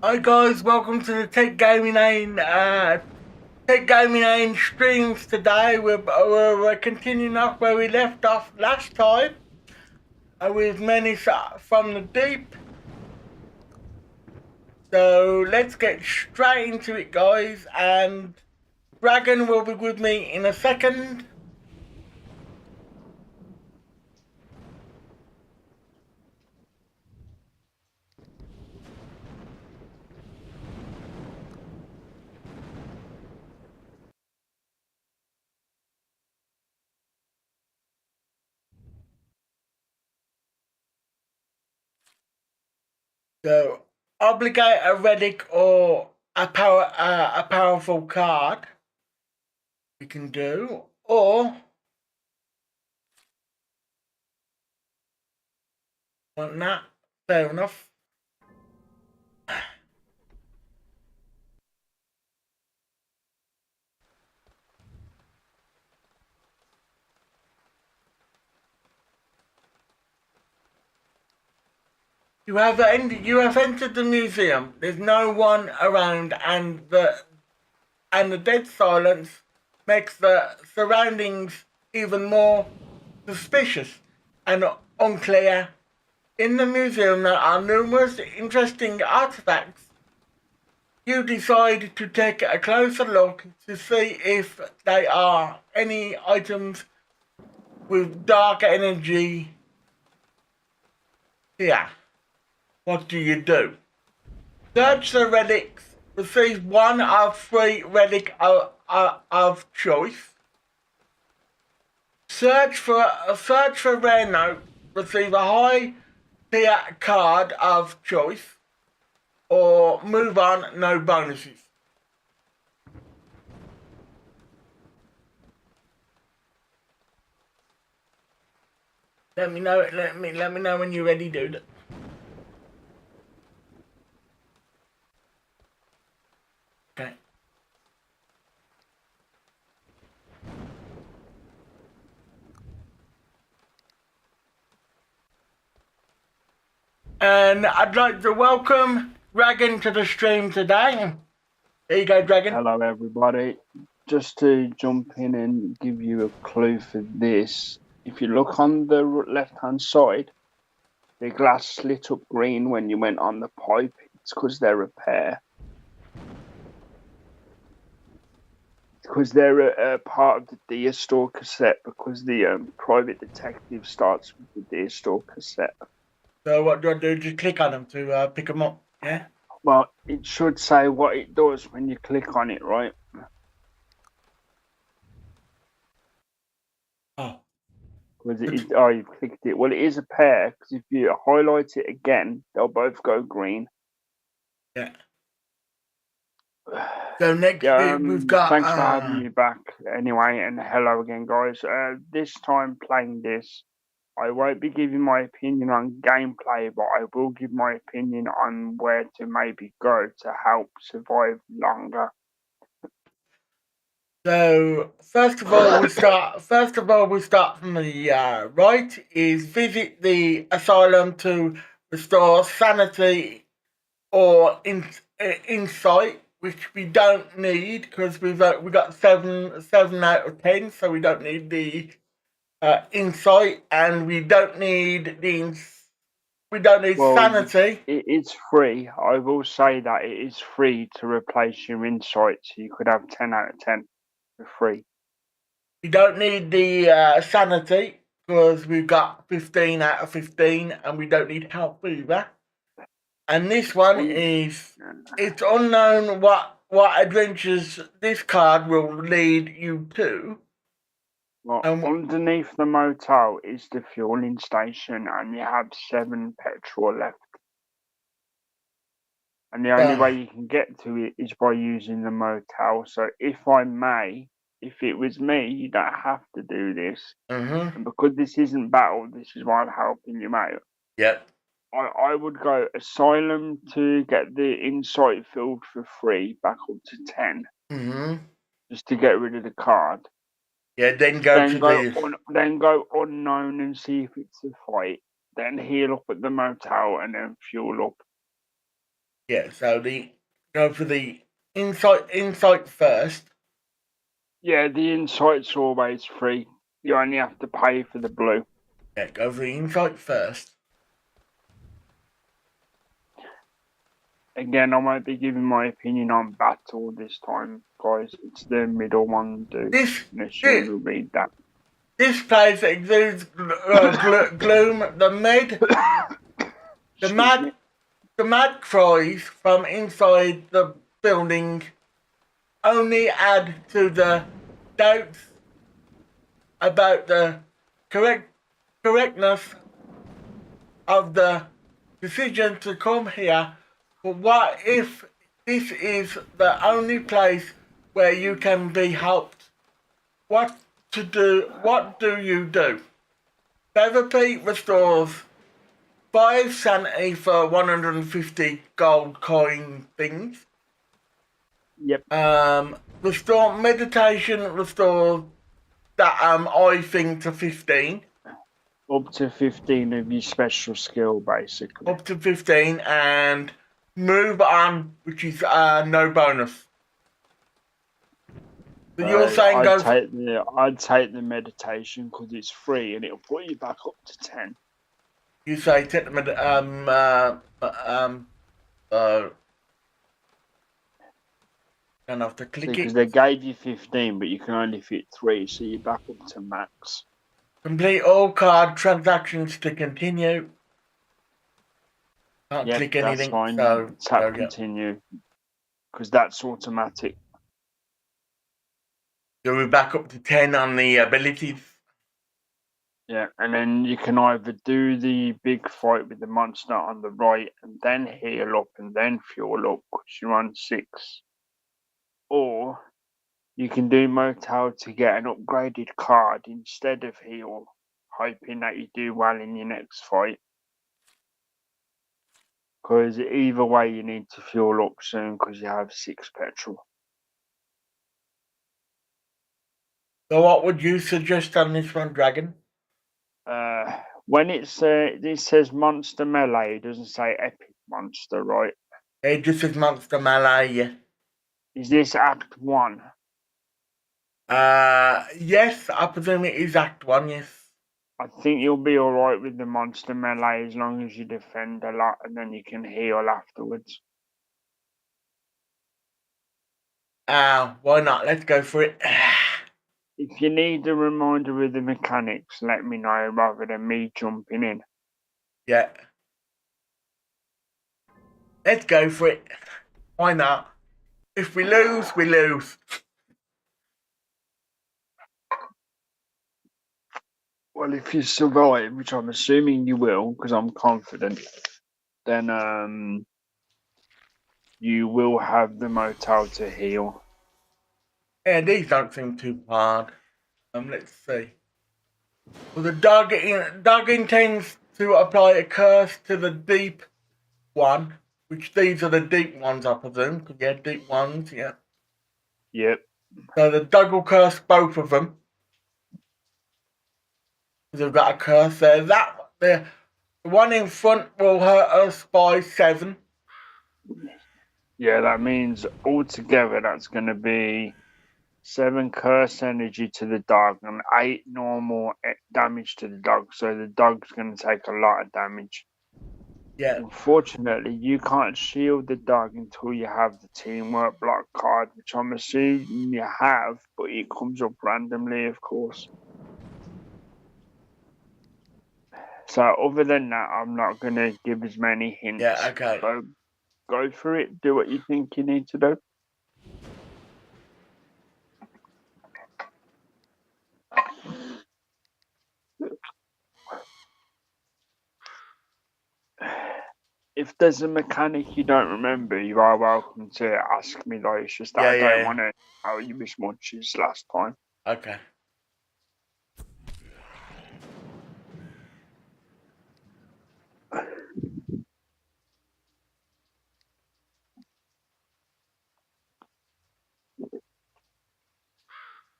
Hi guys, welcome to the Tech Gaming Ain streams today. We're continuing off where we left off last time with Menace from the Deep. So let's get straight into it, guys, and Dragon will be with me in a second. So obligate a relic or a powerful card we can do, or want that? Fair enough. You have entered the museum. There's no one around, and the dead silence makes the surroundings even more suspicious and unclear. In the museum, there are numerous interesting artifacts. You decide to take a closer look to see if there are any items with dark energy here. What do you do? Search the relics. Receive one of 3 relic of choice. Search for rare note. Receive a high tier card of choice. Or move on. No bonuses. Let me know. Let me know when you're ready, dude. Okay. And I'd like to welcome Dragon to the stream today. There you go, Dragon. Hello, everybody. Just to jump in and give you a clue for this, if you look on the left-hand side, the glass lit up green when you went on the pipe. It's because they're a pair. Because they're a part of the Deerstalker set, because the private detective starts with the Deerstalker set. So what do I do? Just click on them to pick them up, yeah? Well, it should say what it does when you click on it, right? Oh. You've clicked it. Well, it is a pair, because if you highlight it again, they'll both go green. Yeah. So next we've got... Thanks for having me back anyway, and hello again, guys. This time playing this, I won't be giving my opinion on gameplay, but I will give my opinion on where to maybe go to help survive longer. So first of all, we start from the right. Is visit the asylum to restore sanity or insight, which we don't need because we got 7 out of 10, so we don't need the insight, and we don't need sanity. It's free. I will say that it is free to replace your insight, so you could have 10 out of 10. for free. You don't need the sanity because we've got 15 out of 15, and we don't need health either. And this one is, it's unknown what adventures this card will lead you to. Well, underneath the motel is the fueling station, and you have 7 petrol left. And the only way you can get to it is by using the motel. So if it was me, you don't have to do this. Mm-hmm. And because this isn't battle, this is why I'm helping you out. Yep. I would go Asylum to get the insight filled for free, back up to 10. Mm-hmm. Just to get rid of the card. Yeah, then go unknown and see if it's a fight. Then heal up at the motel and then fuel up. Yeah, so go for the insight first. Yeah, the insight's always free. You only have to pay for the blue. Yeah, go for the insight first. Again, I won't be giving my opinion on battle this time, guys. It's the middle one, dude. Unless you want to read that. This place exudes gloom. The mad cries from inside the building only add to the doubts about the correctness of the decision to come here. But what if this is the only place where you can be helped? What do you do? Therapy restores 5 sanity for 150 gold coin things. Yep. Restore meditation restores that eye thing to 15. Up to 15 of your special skill, basically. Up to 15, and move on, which is no bonus. So you're saying I'd take the meditation because it's free and it'll put you back up to 10. You say take the don't have to click because it. They gave you 15, but you can only fit 3, so you're back up to max. Complete all card transactions to continue. Can't click anything. That's fine. So tap continue because that's automatic. So we're back up to 10 on the abilities. Yeah, and then you can either do the big fight with the monster on the right and then heal up and then fuel up because you're on 6. Or you can do motel to get an upgraded card instead of heal, hoping that you do well in your next fight. Because either way you need to fuel up soon because you have 6 petrol. So what would you suggest on this one, Dragon? When it says monster melee, it doesn't say epic monster, right? It just says monster melee, yeah. Is this Act 1? Yes, I presume it is Act 1, yes. I think you'll be alright with the monster melee as long as you defend a lot and then you can heal afterwards. Why not? Let's go for it. If you need a reminder of the mechanics, let me know rather than me jumping in. Yeah. Let's go for it. Why not? If we lose, we lose. Well, if you survive, which I'm assuming you will, because I'm confident, then you will have the motel to heal. Yeah, these don't seem too hard. Let's see. Well, the dog intends to apply a curse to the deep one, which these are the deep ones, I presume. Yeah, deep ones, yeah. Yep. So the dog will curse both of them. They've got a curse there. The one in front will hurt us by 7. Yeah, that means altogether that's going to be 7 curse energy to the dog and 8 normal damage to the dog. So the dog's going to take a lot of damage. Yeah. Unfortunately, you can't shield the dog until you have the teamwork block card, which I'm assuming you have, but it comes up randomly, of course. So other than that, I'm not going to give as many hints. Yeah, okay. Go for it. Do what you think you need to do. If there's a mechanic you don't remember, you are welcome to ask me, though. It's just that I don't want to tell you as much as last time. Okay.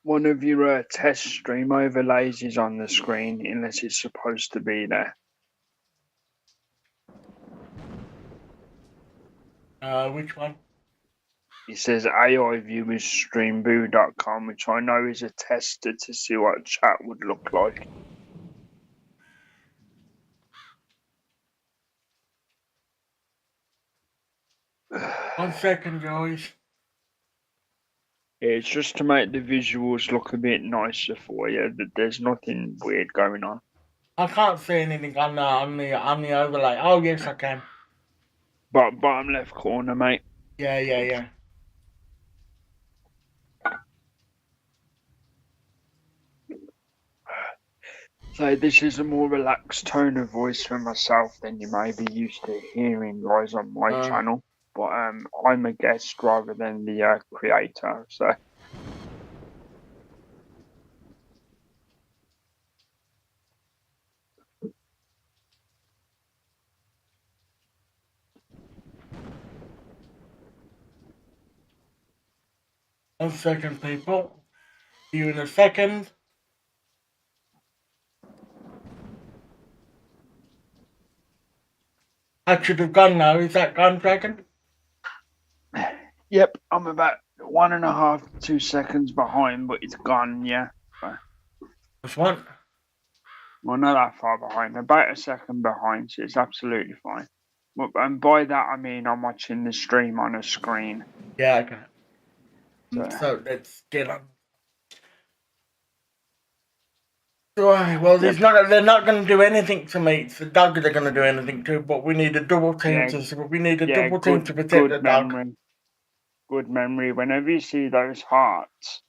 One of your test stream overlays is on the screen, unless it's supposed to be there. Which one? It says AI viewers streamboo.com, which I know is a tester to see what chat would look like. One second, guys. It's just to make the visuals look a bit nicer for you. That there's nothing weird going on. I can't see anything on the overlay. Oh yes, I can. But bottom left corner, mate. Yeah. So this is a more relaxed tone of voice for myself than you may be used to hearing guys on my channel. But I'm a guest rather than the creator, so. 1 second, people. See you in a second. I should have gone now. Is that gone, Dragon? Yep, I'm about 1.5 to 2 seconds behind, but it's gone, yeah. This one? Well, not that far behind, about a second behind, so it's absolutely fine. And by that, I mean I'm watching the stream on a screen. Yeah, okay. So let's get on. Right, well, they're not going to do anything to me. It's the dog they're going to do anything to, but we need a double team to protect the dog. Good memory. Whenever you see those hearts,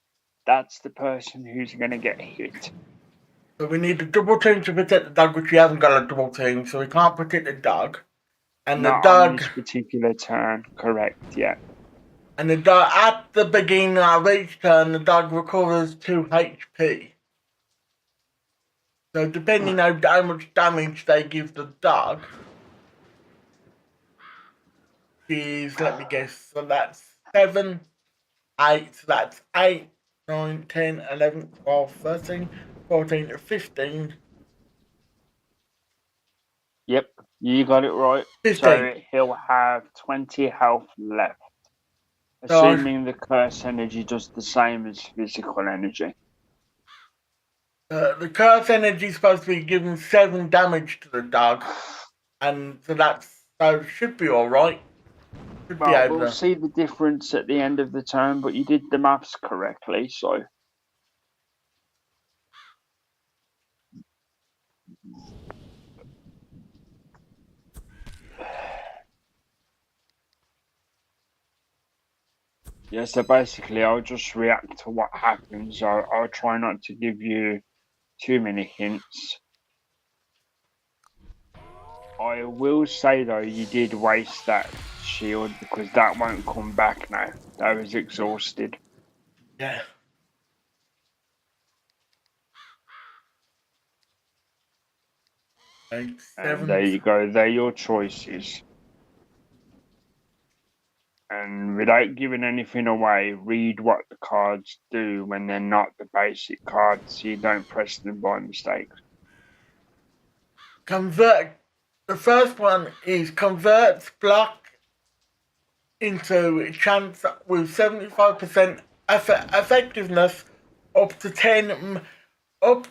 that's the person who's going to get hit. So we need a double team to protect the dog, which we haven't got a double team, so we can't protect the dog. And not the dog on this particular turn, correct? Yeah. And the dog, at the beginning of each turn, the dog recovers 2 HP. So depending on how much damage they give the dog, is, let me guess, so that's 7, 8, so that's 8, 9, 10, 11, 12, 13, 14, 15. Yep, you got it right. 15. So he'll have 20 health left. Assuming the curse energy does the same as physical energy. The curse energy is supposed to be giving 7 damage to the dog. And so should be alright. Well, we'll see the difference at the end of the turn, but you did the maths correctly, so. Yeah, so basically I'll just react to what happens. I'll try not to give you too many hints. I will say though, you did waste that shield because that won't come back now. That was exhausted. Yeah. And there you go, they're your choices. And without giving anything away, read what the cards do when they're not the basic cards, so you don't press them by mistake. The first one is converts block into chance with 75% effectiveness up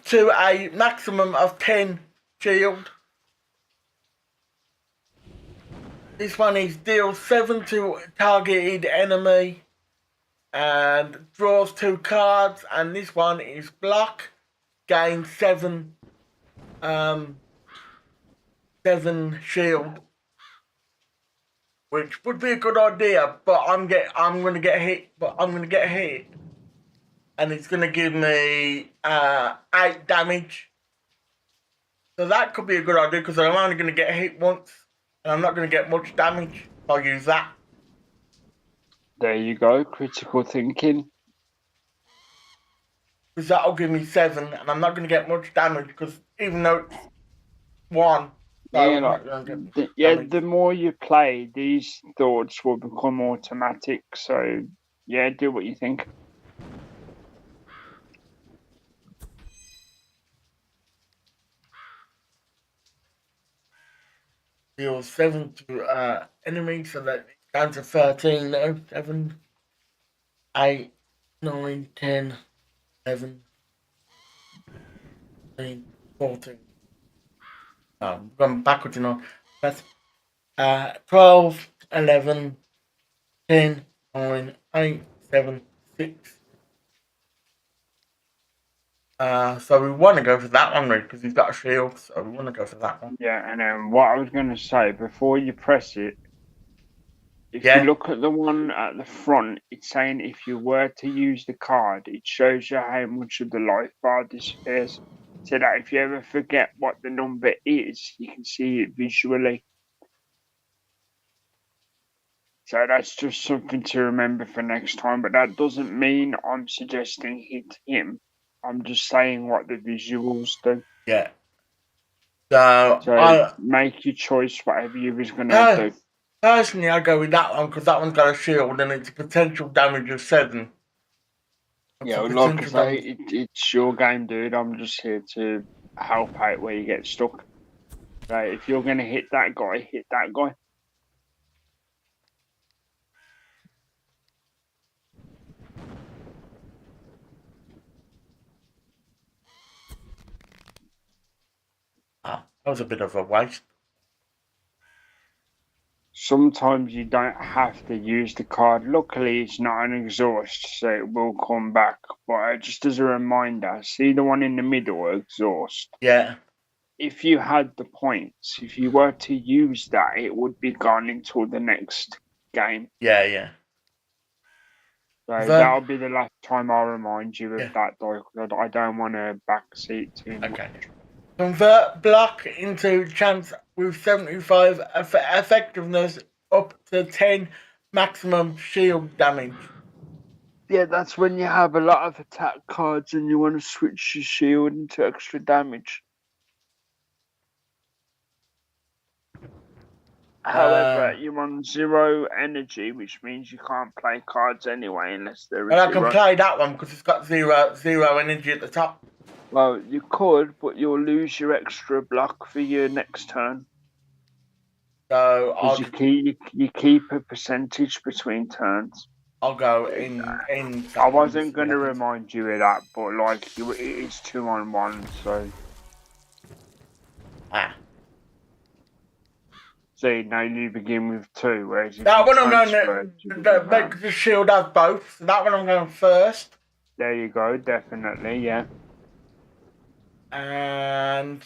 to a maximum of 10 shield. This one is deals 7 to targeted enemy and draws 2 cards. And this one is block, gain 7 shield, which would be a good idea. But I'm gonna get hit. And it's gonna give me 8 damage. So that could be a good idea because I'm only gonna get hit once, and I'm not gonna get much damage. I'll use that. There you go, critical thinking. Because that'll give me 7, and I'm not going to get much damage because even though it's 1, so Yeah, I'm like, not going to get damage. the more you play, these thoughts will become automatic. So, yeah, do what you think. Deal 7 to enemies, so that it's down to 13 now. 7, 8, 9, 10, 11, 13, 14. Oh, I'm going backwards, you know. That's 12, 11, 10, 9, 8, 7, 6. So we want to go for that one, because he's got a shield, so we want to go for that one. Yeah, and then what I was going to say, before you press it, if you look at the one at the front, it's saying if you were to use the card, it shows you how much of the life bar disappears. So that if you ever forget what the number is, you can see it visually. So that's just something to remember for next time. But that doesn't mean I'm suggesting hit him. I'm just saying what the visuals do. Yeah. So I make your choice, whatever you was going to do. Personally, I go with that one because that one's got a shield and it's a potential damage of 7. Yeah, like I say, it's your game, dude. I'm just here to help out where you get stuck. Right, if you're going to hit that guy, hit that guy. That was a bit of a waste. Sometimes you don't have to use the card. Luckily, it's not an exhaust, so it will come back. But just as a reminder, see the one in the middle, exhaust? Yeah. If you had the points, if you were to use that, it would be gone until the next game. Yeah. So that'll be the last time I'll remind you of that, though. I don't want to backseat too much. Okay. Convert block into chance with 75 effectiveness up to 10 maximum shield damage. Yeah, that's when you have a lot of attack cards and you want to switch your shield into extra damage. However, you're on 0 energy, which means you can't play cards anyway unless they're I can play that one because it's got zero energy at the top. Well, you could, but you'll lose your extra block for your next turn. So you keep a percentage between turns. I'll go in. I wasn't going to remind you of that, but like it's 2-on-1, so. See, now you begin with 2, whereas that one I'm going to make the shield have both. So that one I'm going first. There you go, definitely, yeah. And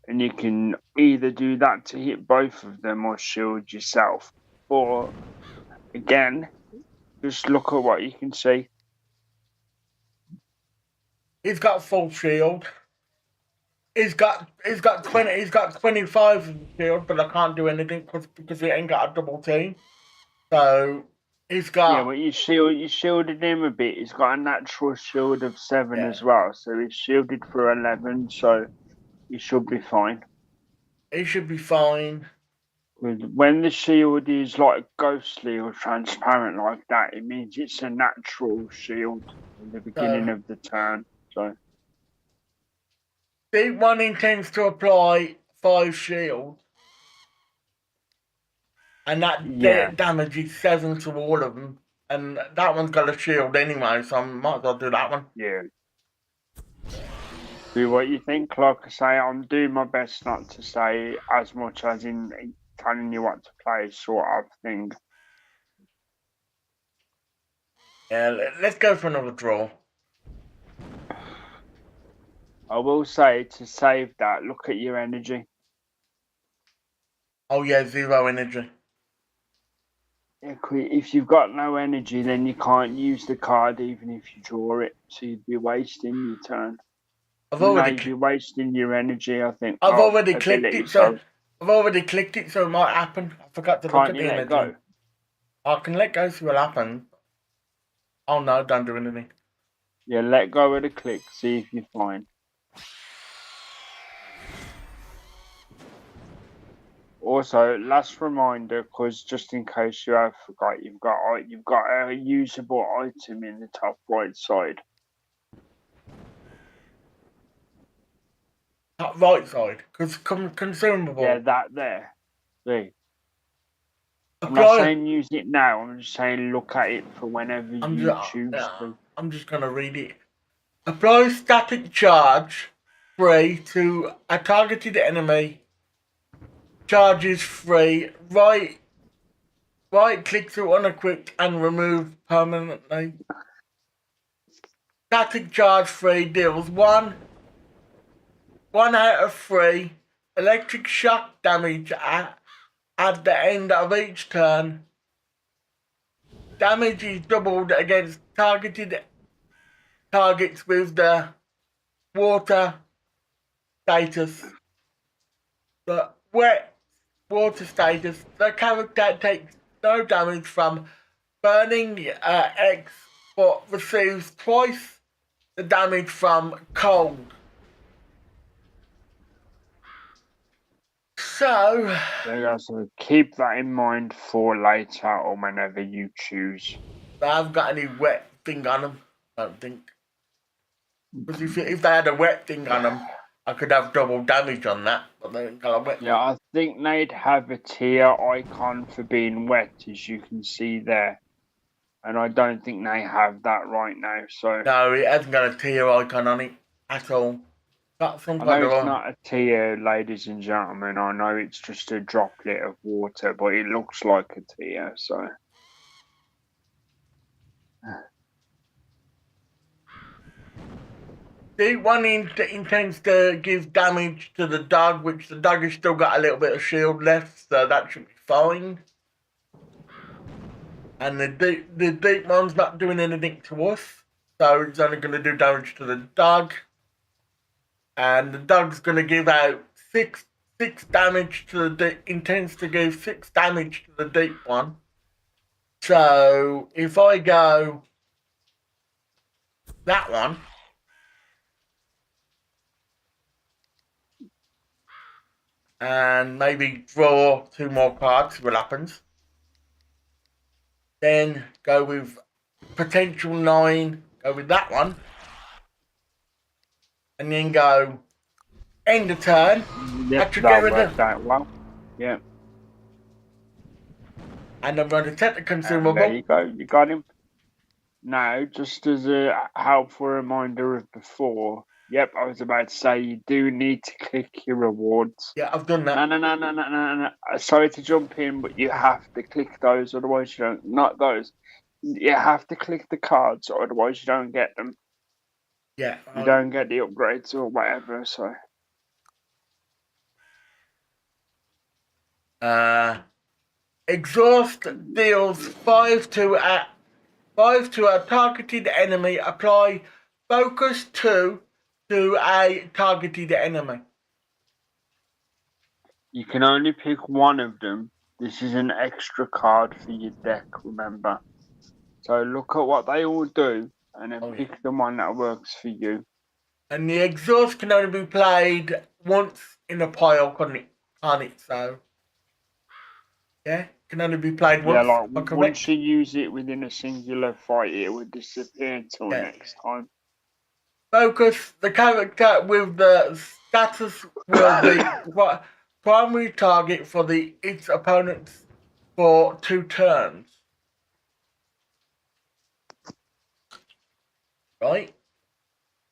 you can either do that to hit both of them or shield yourself. Or again, just look at what you can see. He's got full shield. He's got 25 shield, but I can't do anything because he ain't got a double team. So he's got. Yeah, but you shielded him a bit. He's got a natural shield of 7 as well, so he's shielded for 11. So he should be fine. He should be fine. When the shield is like ghostly or transparent like that, it means it's a natural shield in the beginning of the turn. So. The one intends to apply 5 shield, and that damage is 7 to all of them, and that one's got a shield anyway, so I might as well do that one. Yeah. Do what you think. Like I say, I'm doing my best not to say as much as in telling you what to play sort of thing. Yeah, let's go for another draw. I will say, to save that, look at your energy. Oh yeah, 0 energy. If you've got no energy, then you can't use the card even if you draw it. So you'd be wasting your turn. I've You'd already be wasting your energy, I think. I've already ability, clicked it, so I've already clicked it, so it might happen. I forgot to look can't at you the let energy. go? I can let go, see what happens. Oh no, don't do anything. Yeah, let go of the click, see if you're fine. Also, last reminder, because just in case you have forgot, you've got a usable item in the top right side. That right side, because consumable. Yeah, that there. See. I'm Apply. not saying use it now. I'm just saying look at it for whenever you choose to. I'm just gonna read it. Apply static charge free to a targeted enemy. Charges free. Right click to unequip and remove permanently. Static charge free deals one out of 3 electric shock damage at the end of each turn. Damage is doubled against targeted targets with the water status. The wet water status. The character takes no damage from burning X, but receives twice the damage from cold. So keep that in mind for later or whenever you choose. They haven't got any wet thing on them, I don't think. Because if they had a wet thing on them, I could have double damage on that, but they ain't got a wet thing. Yeah, I think they'd have a tier icon for being wet, as you can see there. And I don't think they have that right now, so... No, it hasn't got a tier icon on it at all. Got some I kind know of it's not a tier, ladies and gentlemen. I know it's just a droplet of water, but it looks like a tier, so... The one intends to give damage to the dog, which the dog has still got a little bit of shield left, so that should be fine. And the deep one's not doing anything to us, so it's only going to do damage to the dog. And the dog's going to give out six damage to the intends to give 6 damage to the deep one. So if I go that one, and maybe draw 2 more cards, see what happens. Then go with potential 9, go with that one. And then go end of turn. Yep, that worked out well. Yeah. And I'm going to set the consumable. There you go, you got him. Now, just as a helpful reminder of before, yep, I was about to say you do need to click your rewards. Yeah, I've done that. No. Sorry to jump in, but you have to click those, otherwise you don't. Not those. You have to click the cards, otherwise you don't get them. Yeah. You don't get the upgrades or whatever, so. Exhaust deals 5 to a targeted enemy. Apply focus 2 to a targeted enemy. You can only pick one of them. This is an extra card for your deck, remember. So look at what they all do and then pick the one that works for you. And the exhaust can only be played once in a pile, can't it? So, yeah, can only be played once. Yeah, like once you use it within a singular fight, it will disappear until next time. Focus the character with the status will be primary target for its opponents for 2 turns. Right?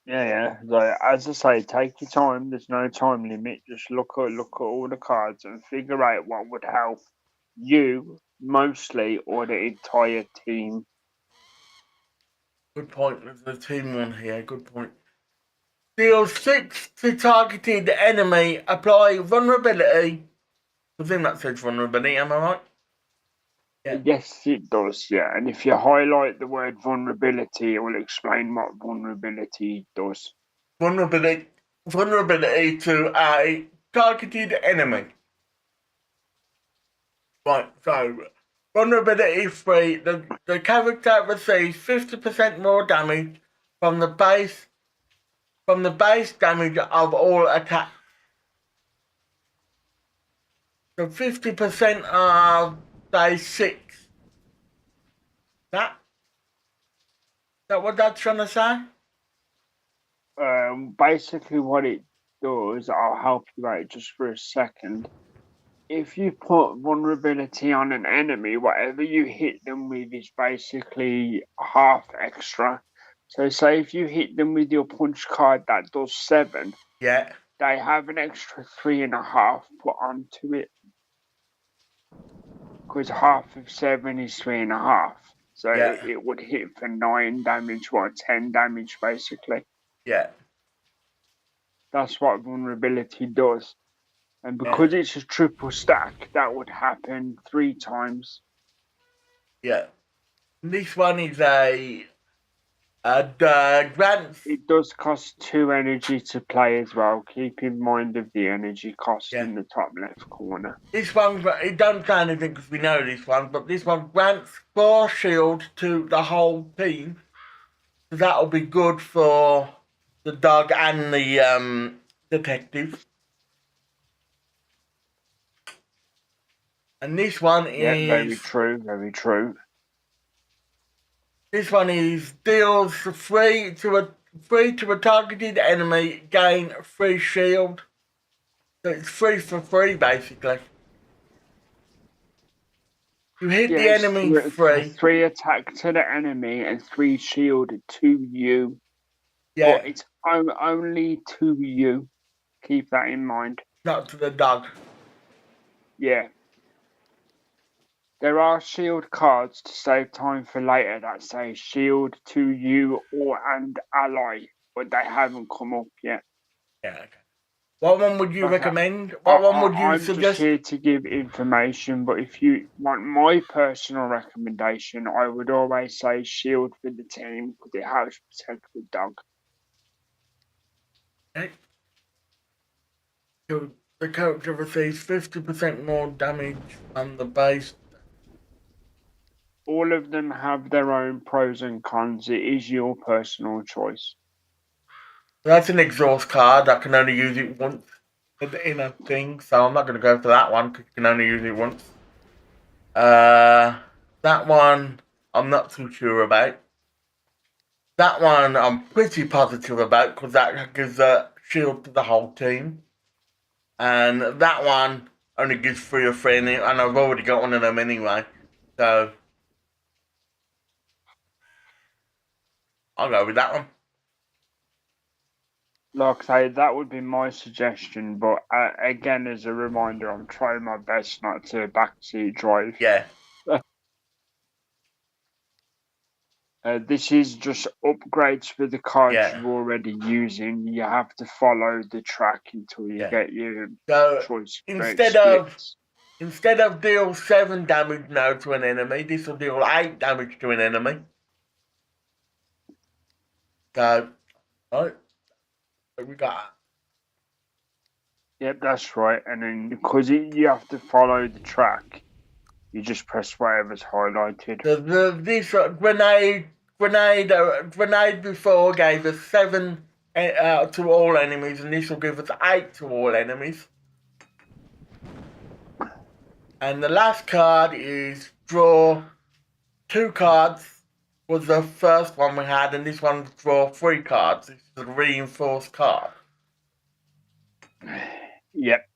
Yeah. Like, as I say, take your time. There's no time limit. Just look at all the cards and figure out what would help you mostly or the entire team. Good point. There's a team one here. Good point. Deal 6 to targeted enemy. Apply vulnerability. I think that says vulnerability, am I right? Yeah. Yes, it does. Yeah, and if you highlight the word vulnerability, it will explain what vulnerability does. Vulnerability to a targeted enemy. Right, so vulnerability free. The character receives 50% more damage from the base damage of all attacks. So 50% of day 6. That what that's trying to say? Basically, what it does, I'll help you out just for a second. If you put vulnerability on an enemy, whatever you hit them with is basically half extra. So, say if you hit them with your punch card that does 7, Yeah. they have an extra 3.5 put onto it. Because half of 7 is 3.5. So Yeah. it would hit for 9 damage, 10 damage basically. Yeah. That's what vulnerability does. And Yeah. because it's a triple stack, that would happen 3 times. Yeah. This one is a grants. It does cost 2 energy to play as well. Keep in mind of the energy cost in the top left corner. This one, it don't say anything because we know this one, but this one grants 4 shield to the whole team. So that'll be good for the dog and the detective. And this one is... Yeah, very true, very true. This one is deals free to a targeted enemy, gain free shield. So it's free for free, basically. You hit the enemy free. 3 attack to the enemy and 3 shield to you. Yeah. But it's only to you. Keep that in mind. Not to the dog. Yeah. There are shield cards to save time for later that say shield to you or and ally, but they haven't come up yet. Yeah, okay. What one would you recommend? What one would you suggest? I'm just here to give information, but if you want my personal recommendation, I would always say shield for the team because it helps protect the dog. Okay. So the character receives 50% more damage on the base. All of them have their own pros and cons. It is your personal choice. That's an exhaust card. I can only use it once in a thing, so I'm not going to go for that one because you can only use it once. That one I'm not too sure about. That one I'm pretty positive about because that gives a shield to the whole team. And that one only gives 3 or 3, and I've already got one of them anyway. So I'll go with that one. Like I say, that would be my suggestion, but again, as a reminder, I'm trying my best not to backseat drive. Yeah. This is just upgrades for the cards you're already using. You have to follow the track until you get your choice. Instead of deal 7 damage now to an enemy, this will deal 8 damage to an enemy. So, right. We got. Yep, that's right. And then because you have to follow the track, you just press whatever's highlighted. This grenade before gave us 7 to all enemies, and this will give us 8 to all enemies. And the last card is draw 2 cards. Was the first one we had, and this one's draw 3 cards. This is a reinforced card. Yep.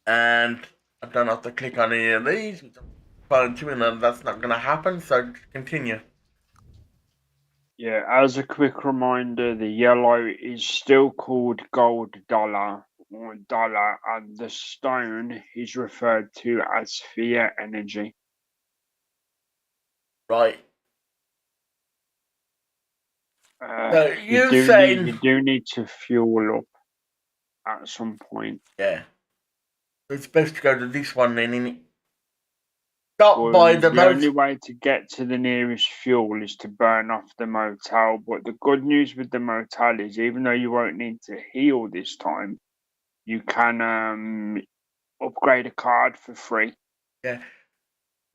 And I don't have to click on any of these. I'm trying to, and that's not going to happen, so continue. Yeah, as a quick reminder, the yellow is still called gold dollar or dollar, and the stone is referred to as fear energy. Right. So You you do need saying, you do need to fuel up at some point. yeah, it's best to go to this one then, innit? Stop by Well, the the only most. way to get to the nearest fuel is to burn off the motel. But the good news with the motel is, even though you won't need to heal this time, you can upgrade a card for free. Yeah.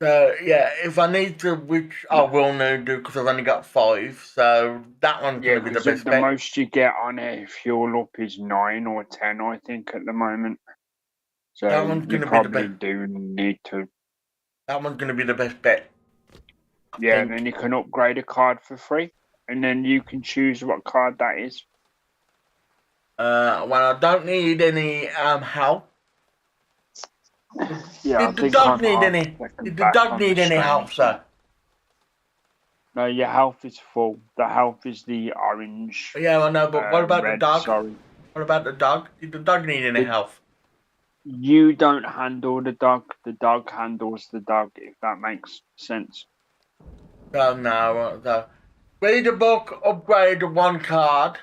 So yeah, if I need to, which I will now do because I've only got 5, so that one's Yeah, gonna be the because best the bet. most you get on a fuel up is 9 or 10, I think, at the moment. So That one's you gonna be the probably best. do need to. That one's gonna be the best bet, I Yeah, and then think. you can upgrade a card for free, and then you can choose what card that is. Well, I don't need any help. Yeah, I Did the think dog I'm need half a any? second Did the back dog on the need any stream, help, so. sir? No, your health is full. The health is the orange, Yeah, I know, but what about the red, dog? sorry. What about the dog? Did the dog need any The, help? you don't handle the dog handles the dog, if that makes sense. Oh no. So read a book, upgrade 1 card,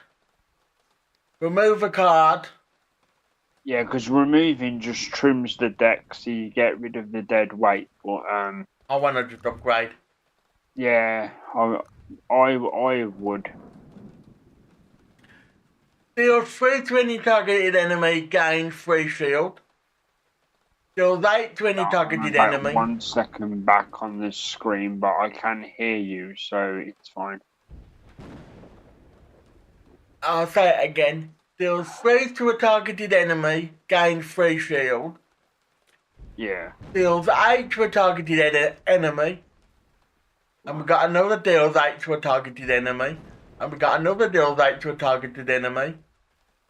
remove a card. Yeah, because removing just trims the deck, so you get rid of the dead weight. But I want to just upgrade. yeah, I would. Deals 3 to any targeted enemy, gain free shield. Deals 8 to any I'm targeted about enemy. 1 second back on the screen, but I can hear you, so it's fine. I'll say it again. Deals 3 to a targeted enemy, gain free shield. Yeah. Deals 8 to a targeted enemy. And we got another deals 8 to a targeted enemy. And we got another deals 8 to a targeted enemy.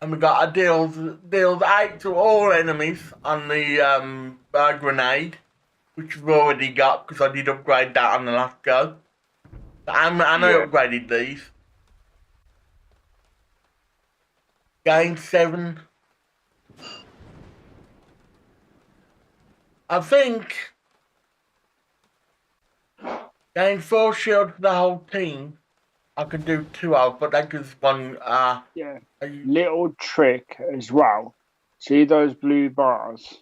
And we got a deals 8 to all enemies on the grenade, which we've already got because I did upgrade that on the last go. And I Yeah. upgraded these. Gain 7. I think gain 4 shield for the whole team. I could do 2 of, but that gives one. Yeah. Little trick as well. See those blue bars?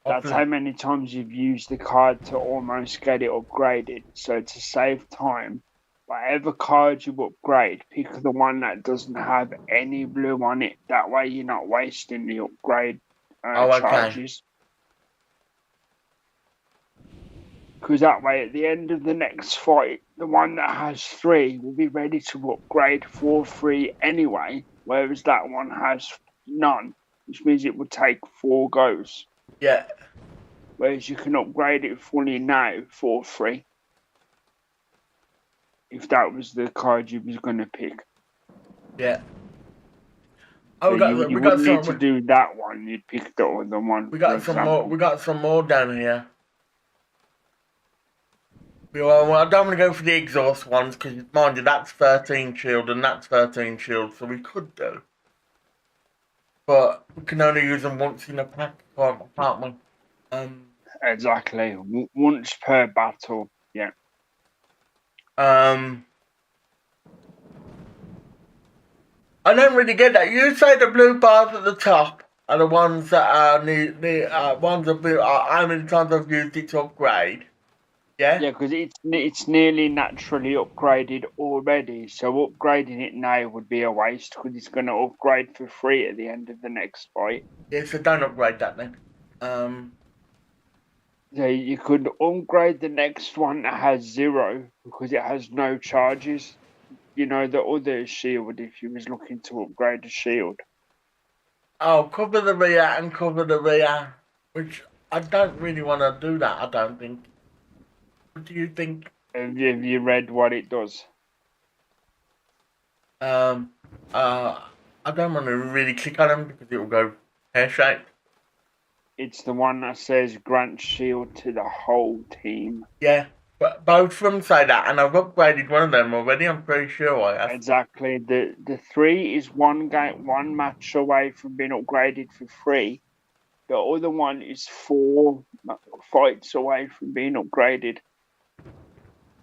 That's how many times you've used the card to almost get it upgraded. So to save time, whatever card you upgrade, pick the one that doesn't have any blue on it. That way you're not wasting the upgrade charges. Because that way at the end of the next fight, the one that has 3 will be ready to upgrade for free anyway, whereas that one has none, which means it will take 4 goes. Yeah. Whereas you can upgrade it fully now for free. If that was the card you was going to pick. Yeah. So you wouldn't need to do that one, you'd pick the other one. We got some more. We got some more down here. Well, I don't want to go for the exhaust ones because, mind you, that's 13 shield and that's 13 shield, so we could do. But we can only use them once in a pack, can't we? Exactly. Once per battle, yeah. I don't really get that. You say the blue bars at the top are the ones that are the ones that how many times I've used it to upgrade. Yeah? Yeah, because it's nearly naturally upgraded already, so upgrading it now would be a waste because it's going to upgrade for free at the end of the next fight. Yeah, so don't upgrade that then. So you could upgrade the next one that has 0 because it has no charges. You know, the other shield if you was looking to upgrade a shield. Oh, cover the rear and cover the rear, which I don't really want to do that, I don't think. What do you think? Have you read what it does? I don't want to really click on them because it will go pear-shaped. It's the one that says grant shield to the whole team. Yeah, But both of them say that, and I've upgraded one of them already. I'm pretty sure I have. Exactly. The 3 is one match away from being upgraded for free. The other one is 4 fights away from being upgraded.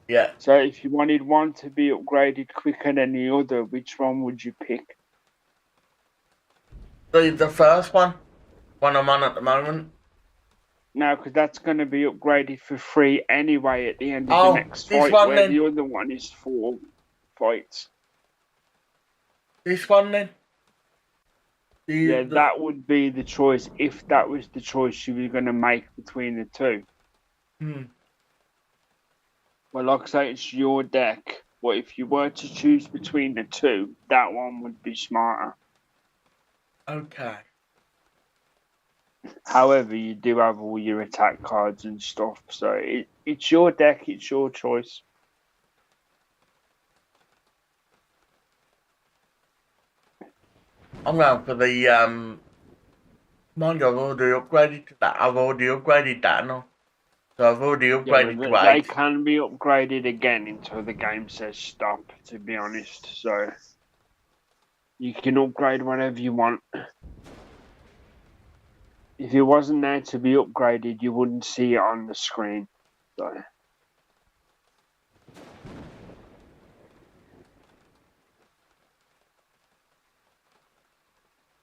Yeah. So if you wanted one to be upgraded quicker than the other, which one would you pick? The first one I'm on at the moment. No, because that's going to be upgraded for free anyway at the end of the Oh, next this fight, one where then. the other one is 4 fights. This one then. Yeah, that would be the choice if that was the choice you were going to make between the two. Well, like I say, it's your deck. But if you were to choose between the two, that one would be smarter. Okay. However, you do have all your attack cards and stuff, so it's your deck, it's your choice. I'm going for the mind you, I've already upgraded to that. I've already upgraded that now. So I've already upgraded to They 8. can be upgraded again until the game says stop, to be honest. So you can upgrade whatever you want. If it wasn't there to be upgraded, you wouldn't see it on the screen. So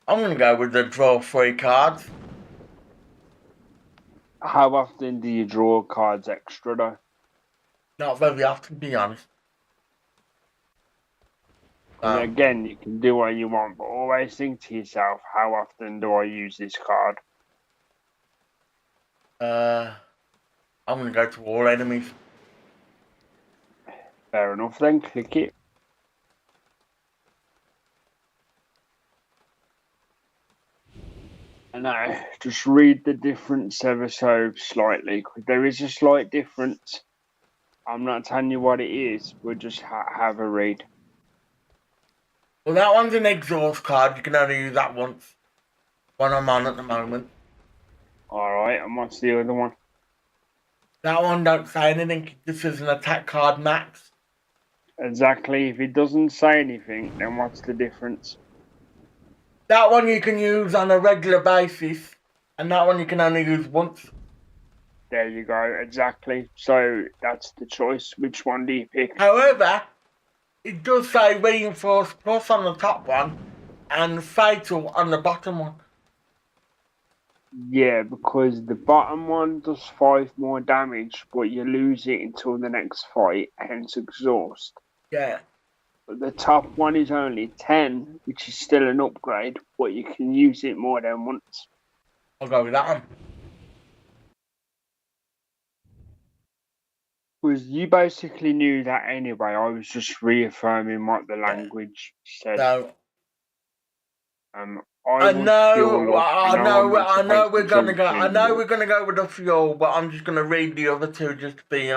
I'm going to go with the draw 3 cards. how often do you draw cards extra though? Not very often, to be honest. Again, you can do what you want, but always think to yourself, how often do I use this card? I'm going to go to all enemies. Fair enough then, click it. And now, just read the difference ever so slightly, because there is a slight difference. I'm not telling you what it is, but just have a read. Well, that one's an exhaust card. You can only use that once. One I'm on at the moment. Alright, and what's the other one? That one don't say anything. This is an attack card max. Exactly. If it doesn't say anything, then what's the difference? That one you can use on a regular basis, and that one you can only use once. There you go, exactly. So that's the choice. Which one do you pick? However, it does say Reinforce Plus on the top one, and Fatal on the bottom one. Yeah, because the bottom one does 5 more damage, but you lose it until the next fight, hence exhaust. Yeah. But the top one is only 10, which is still an upgrade, but you can use it more than once. I'll go with that one. Because you basically knew that anyway. I was just reaffirming what the language said. So, I know we're gonna go with the fuel, but I'm just gonna read the other two just to be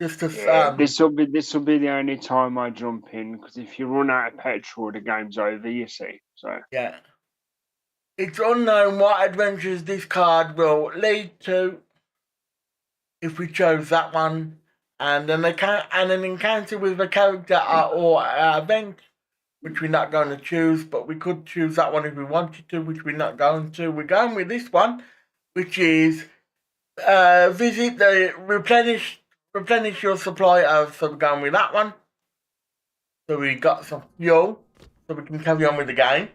just to this will be the only time I jump in, because if you run out of petrol, the game's over. You see, so yeah. It's unknown what adventures this card will lead to if we chose that one, and an encounter with a character or event, which we're not going to choose, but we could choose that one if we wanted to, which we're not going to. We're going with this one, which is visit the replenish your supply of. So we're going with that one. So we got some fuel, so we can carry on with the game.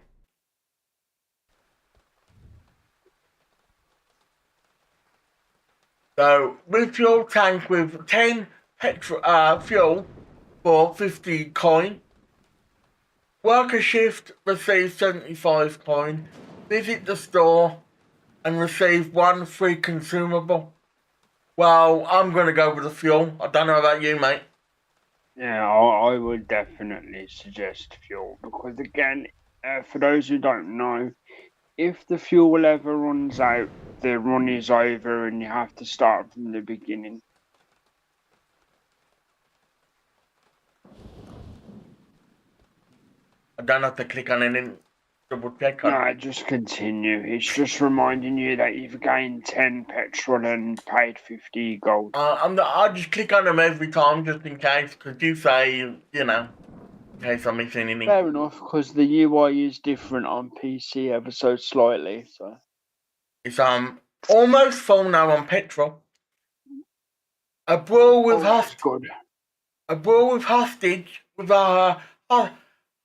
So refuel tank with 10 fuel for 50 coin. Work a shift, receive 75 coin. Visit the store and receive 1 free consumable. Well, I'm going to go with the fuel. I don't know about you, mate. Yeah, I would definitely suggest fuel, because again, for those who don't know, if the fuel ever runs out, the run is over and you have to start from the beginning. I don't have to click on anything. double check on. No, just continue. It's just reminding you that you've gained 10 petrol and paid 50 gold. I'll just click on them every time just in case, because you say, you know, in case I'm missing anything. Fair enough, because the UI is different on PC ever so slightly. So It's almost full now on petrol. A brawl with that's good. A brawl with hostage with our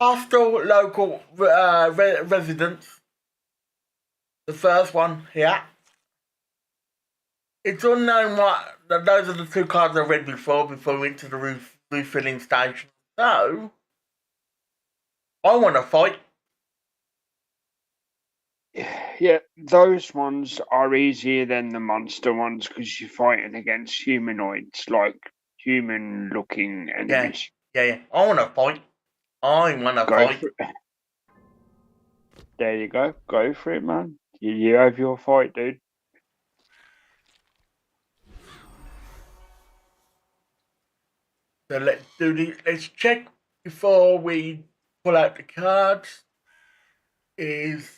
hostile local residents. The first one here. It's unknown what. Those are the two cards I read before we went to the refilling station. So, I want to fight. Yeah, those ones are easier than the monster ones because you're fighting against humanoids, like human-looking enemies. Yeah. I want to fight. I want to Go fight. for it. There you go. Go for it, man. You have your fight, dude. So let's do the. Let's check before we pull out the cards. Is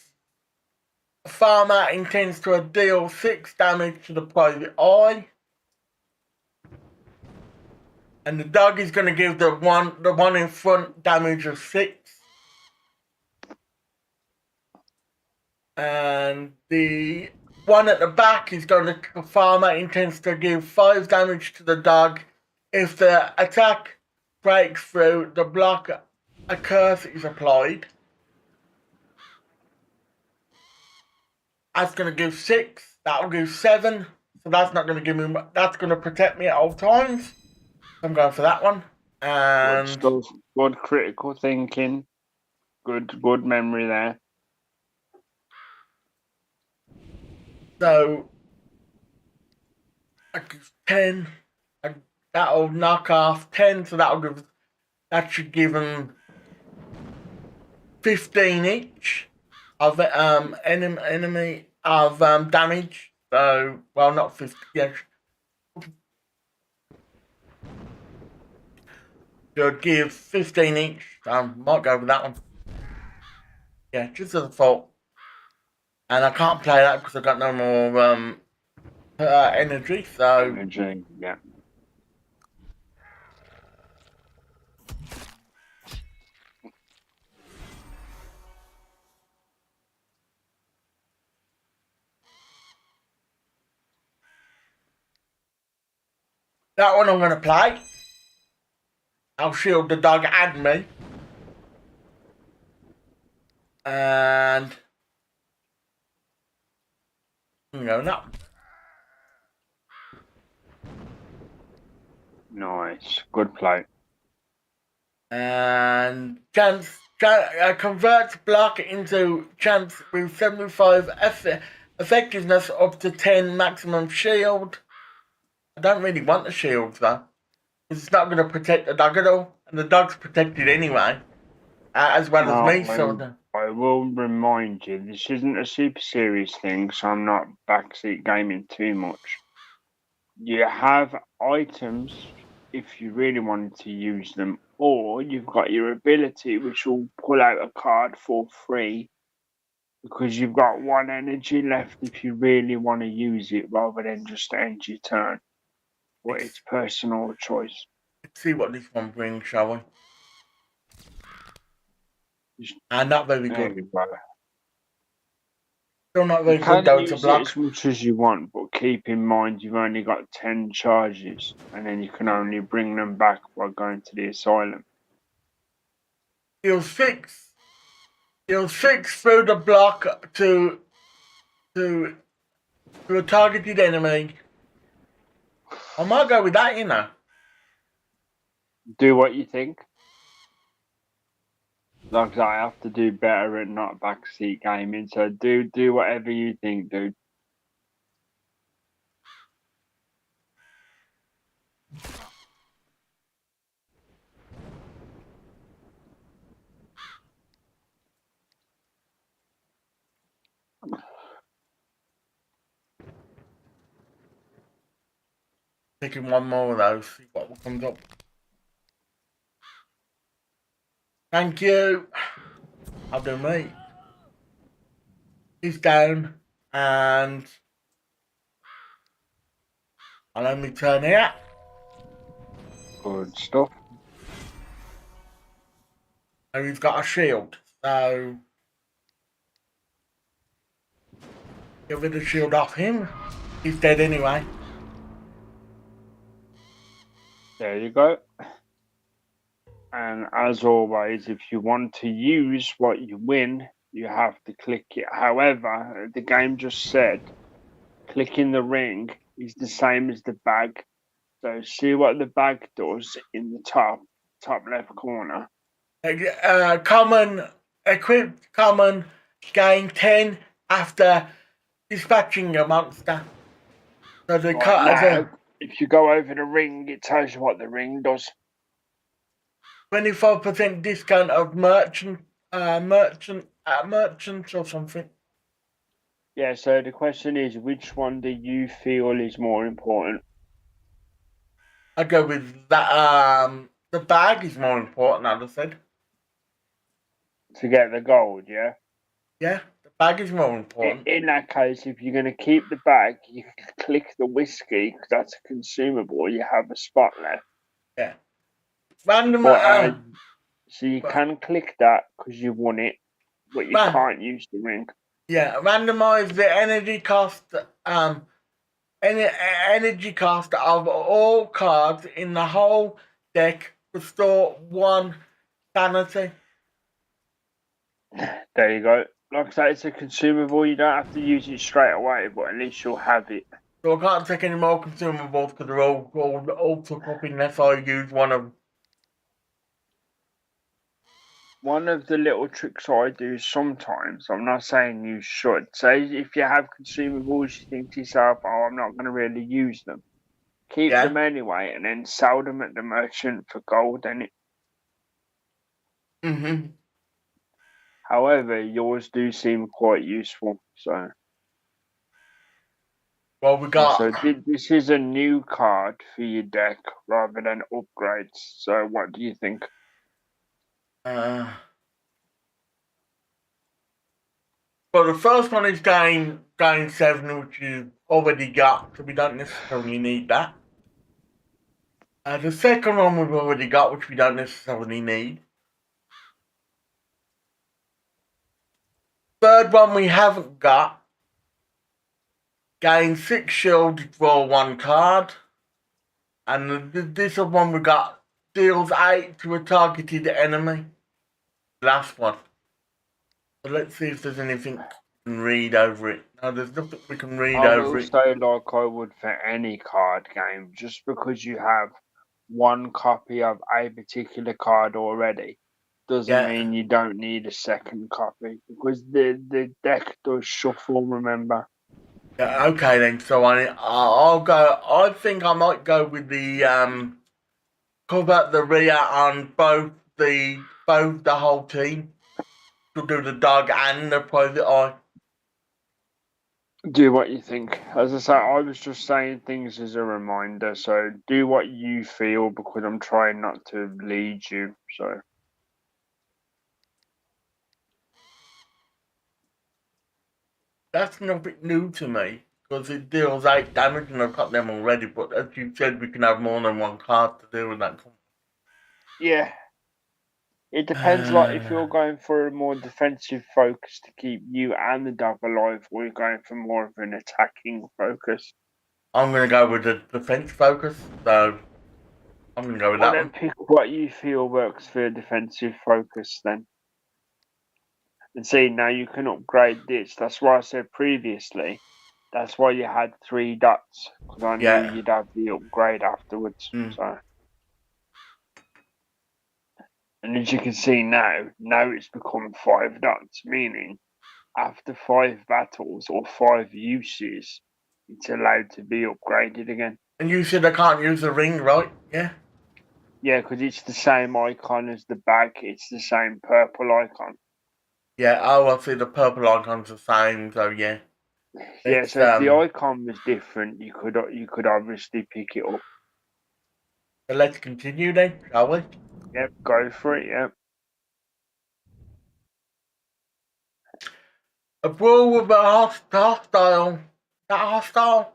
a farmer intends to deal 6 damage to the private eye, and the dog is going to give the one in front damage of 6, and the one at the back is going to. The farmer intends to give 5 damage to the dog if the attack breaks through the block. A curse is applied. That's going to give 6. That'll give 7. So that's not going to give me. That's going to protect me at all times. I'm going for that one. And Good stuff. Good critical thinking. Good memory there. So I give 10. That'll knock off 10. So that should give them 15 each of enemy of damage. So not 50. Yeah. Should give 15 each. Might go with that one. Yeah, just as a thought. And I can't play that because I've got no more energy. So Energy, yeah. that one I'm going to play. I'll shield the dog and me. And no. Nice. Good play. And converts block into chance with 75 effectiveness up to 10 maximum shield. I don't really want the shield though. It's not going to protect the dog at all. And the dog's protected anyway. As well as me. So I will remind you, this isn't a super serious thing, so I'm not backseat gaming too much. You have items if you really wanted to use them, or you've got your ability which will pull out a card for free because you've got 1 energy left if you really want to use it rather than just end your turn. But it's personal choice. Let's see what this one brings, shall we? And not very good. Still not very good though to block. As much as you want, but keep in mind you've only got 10 charges, and then you can only bring them back by going to the asylum. He'll 6 through the block to a targeted enemy. I might go with that, you know. Do what you think. Like I have to do better and not backseat gaming, so do whatever you think, dude. Picking one more of those, see what comes up. Thank you. I'll do me. is down, and I'll only turn here. Good stuff. And he's got a shield, so get rid of the shield off him. He's dead anyway. There you go. And as always, if you want to use what you win, you have to click it. However, the game just said clicking the ring is the same as the bag. So see what the bag does in the top left corner. Common, equipped common, gain 10 after dispatching a monster. So the Now, if you go over the ring, it tells you what the ring does. 25% discount of merchant or something. Yeah, so the question is, which one do you feel is more important? I'd go with that. The bag is more important, I'd have said. To get the gold, yeah? Yeah, the bag is more important. In that case, if you're going to keep the bag, you can click the whiskey, because that's a consumable. You have a spot left. Yeah. Random. So you can click that because you won it, but you can't use the ring. Yeah, randomize the energy cost. Energy cost of all cards in the whole deck. Restore 1 sanity. There you go. Like I say, it's a consumable. You don't have to use it straight away, but at least you'll have it. So I can't take any more consumables because they're all took up unless I use one of them. One of the little tricks I do sometimes, I'm not saying you should, say if you have consumables, you think to yourself, oh, I'm not going to really use them. Keep them anyway and then sell them at the merchant for gold, innit? Mm-hmm. However, yours do seem quite useful, so... Well, we got... So this is a new card for your deck rather than upgrades, so what do you think? Well, the first one is gain 7, which you already got, so we don't necessarily need that. The second one we've already got, which we don't necessarily need. Third one we haven't got. Gain 6 shield, draw 1 card. And this one we got deals 8 to a targeted enemy. Last one. So let's see if there's anything we can read over it. No, there's nothing we can read over it. I will say like I would for any card game, just because you have one copy of a particular card already doesn't mean you don't need a second copy, because the deck does shuffle, remember. Yeah, okay then. So I'll go. I think I might go with the cover the rear on both the whole team. To do the dog and the private eye. Do what you think. As I say, I was just saying things as a reminder, so do what you feel, because I'm trying not to lead you, so. That's nothing new to me, because it deals 8 damage and I've got them already, but as you said, we can have more than one card to deal with that. Yeah. It depends, like, if you're going for a more defensive focus to keep you and the dog alive, or you're going for more of an attacking focus. I'm going to go with the defense focus, so I'm going to go with that one. Pick what you feel works for a defensive focus then. And see, now you can upgrade this. That's why I said previously, that's why you had 3 dots, because I knew you'd have the upgrade afterwards. So. And as you can see now it's become 5 dots, meaning after 5 battles or 5 uses, it's allowed to be upgraded again. And you said I can't use the ring, right? Yeah? Yeah, because it's the same icon as the bag. It's the same purple icon. Yeah, I see the purple icon's the same, so yeah. Yeah, so if the icon was different, you could obviously pick it up. So let's continue then, shall we? Yep, go for it, yep. A brawl with a hostile. That hostile?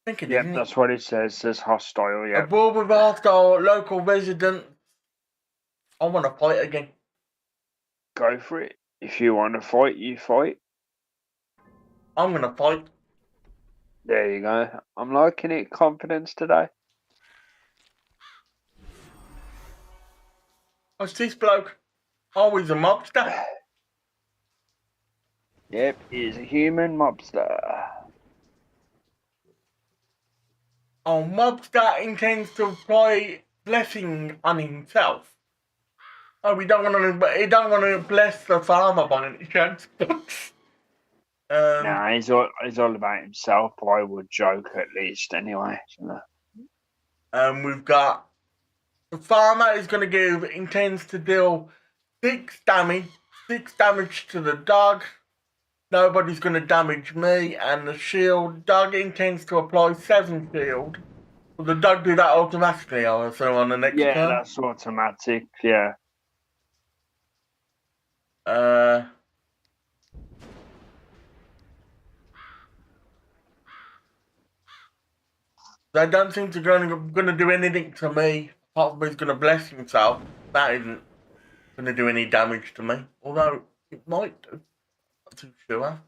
I think it is, Yep, isn't it? that's what it says. It says hostile, A yeah. brawl with a hostile local resident. I want to fight again. Go for it. If you want to fight, you fight. I'm going to fight. There you go. I'm liking it. Confidence today. What's this bloke? Oh, he's a mobster. Yep, he's a human mobster. Oh, mobster intends to apply blessing on himself. Oh, he don't want to bless the farmer by any chance. Nah, he's all about himself. I would joke at least, anyway. We've got the farmer is going to intends to deal 6 damage to the dog. Nobody's going to damage me, and the shield dog intends to apply 7 shield. Will the dog do that automatically, I assume, on the next turn? Yeah, that's automatic, yeah. They don't seem to going to do anything to me, apart from he's going to bless himself. That isn't going to do any damage to me, although it might do. Not too sure.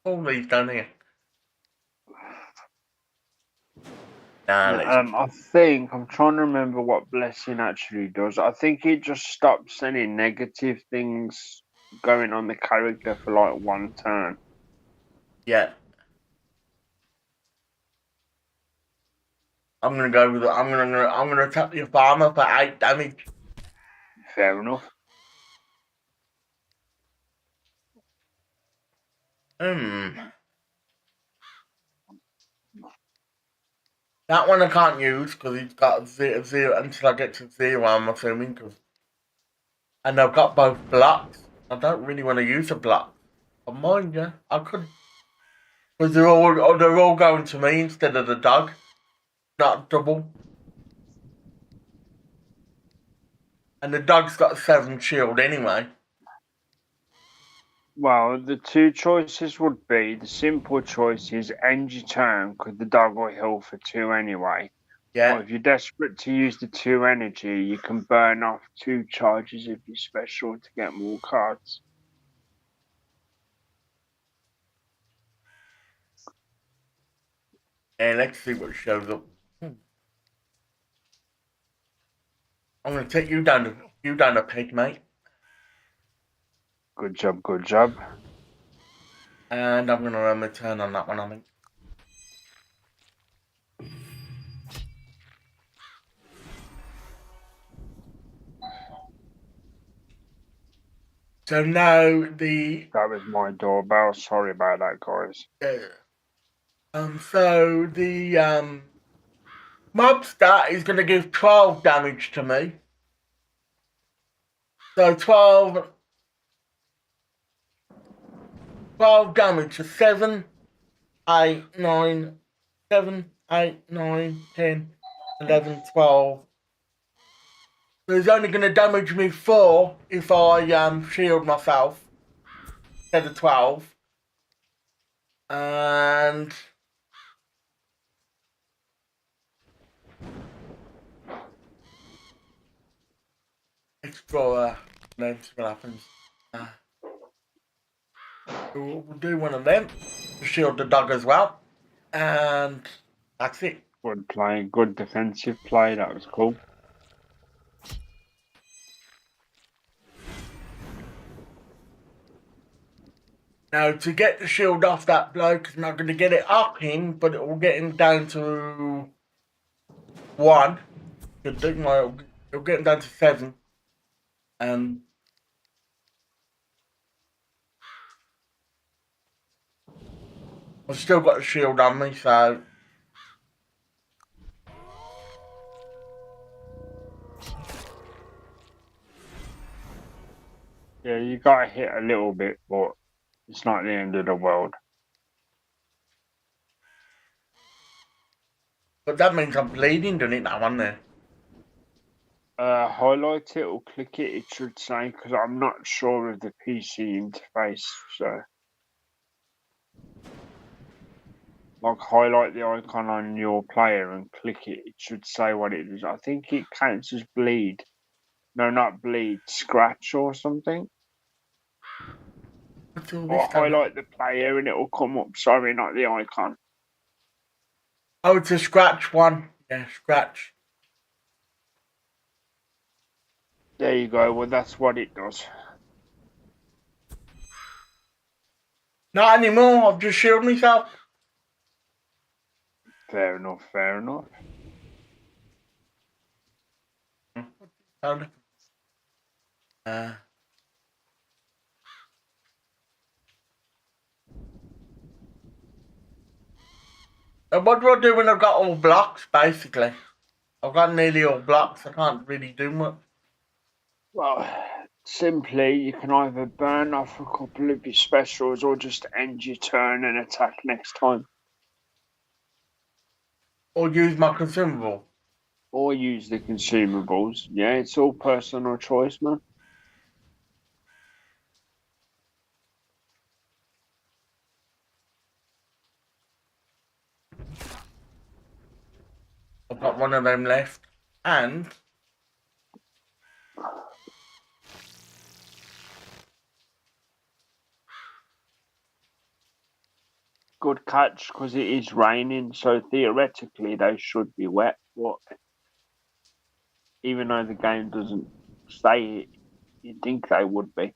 All these down here. I think I'm trying to remember what blessing actually does. I think it just stops any negative things going on the character for like 1 turn. Yeah. I'm gonna go with it. I'm gonna attack the farmer for 8 damage. Fair enough. That one I can't use because he's got zero until I get to 0. I'm assuming and I've got both blocks. I don't really want to use a block. But mind you, I could, because they're all going to me instead of the dog. Not double. And the dog's got 7 shield anyway. Well, the 2 choices would be, the simple choice is end your turn because the dog will heal for 2 anyway. Yeah. Or if you're desperate to use the 2 energy, you can burn off 2 charges of your special to get more cards. And let's see what shows up. I'm gonna take you down a peg, mate. Good job, good job. And I'm gonna run my turn on that one, I think. So now that was my doorbell. Sorry about that, guys. So the mobster is gonna give 12 damage to me. So 12 damage to 7, 8, 9, 7, 8, 9, 10, 11, 12. So he's only going to damage me 4 if I shield myself instead of 12. And Explorer, then see what happens. We'll do one of them to shield the dog as well. And that's it. Good play, good defensive play, that was cool. Now, to get the shield off that bloke, it's not going to get it up him, but it will get him down to 1. It'll get him down to 7. I've still got the shield on me, so... Yeah, you got to hit a little bit, but it's not the end of the world. But that means I'm bleeding, doesn't it, that one there? Highlight it or click it, it should say, because I'm not sure of the PC interface, so... like highlight the icon on your player and click it, it should say what it is. I think it counts as bleed. No, not bleed, scratch or something. What's all Or this done? highlight the player and it will come up. Sorry, not the icon. Oh, it's a scratch one. Yeah, scratch. There you go. Well, that's what it does. Not anymore. I've just shielded myself. Fair enough, fair enough. What do I do when I've got all blocks, basically? I've got nearly all blocks. I can't really do much. Well, simply, you can either burn off a couple of your specials or just end your turn and attack next time. Or use my consumable. Or use the consumables. Yeah, it's all personal choice, man. I've got one of them left. And Good catch, because it is raining, so theoretically they should be wet, but even though the game doesn't say it, you'd think they would be.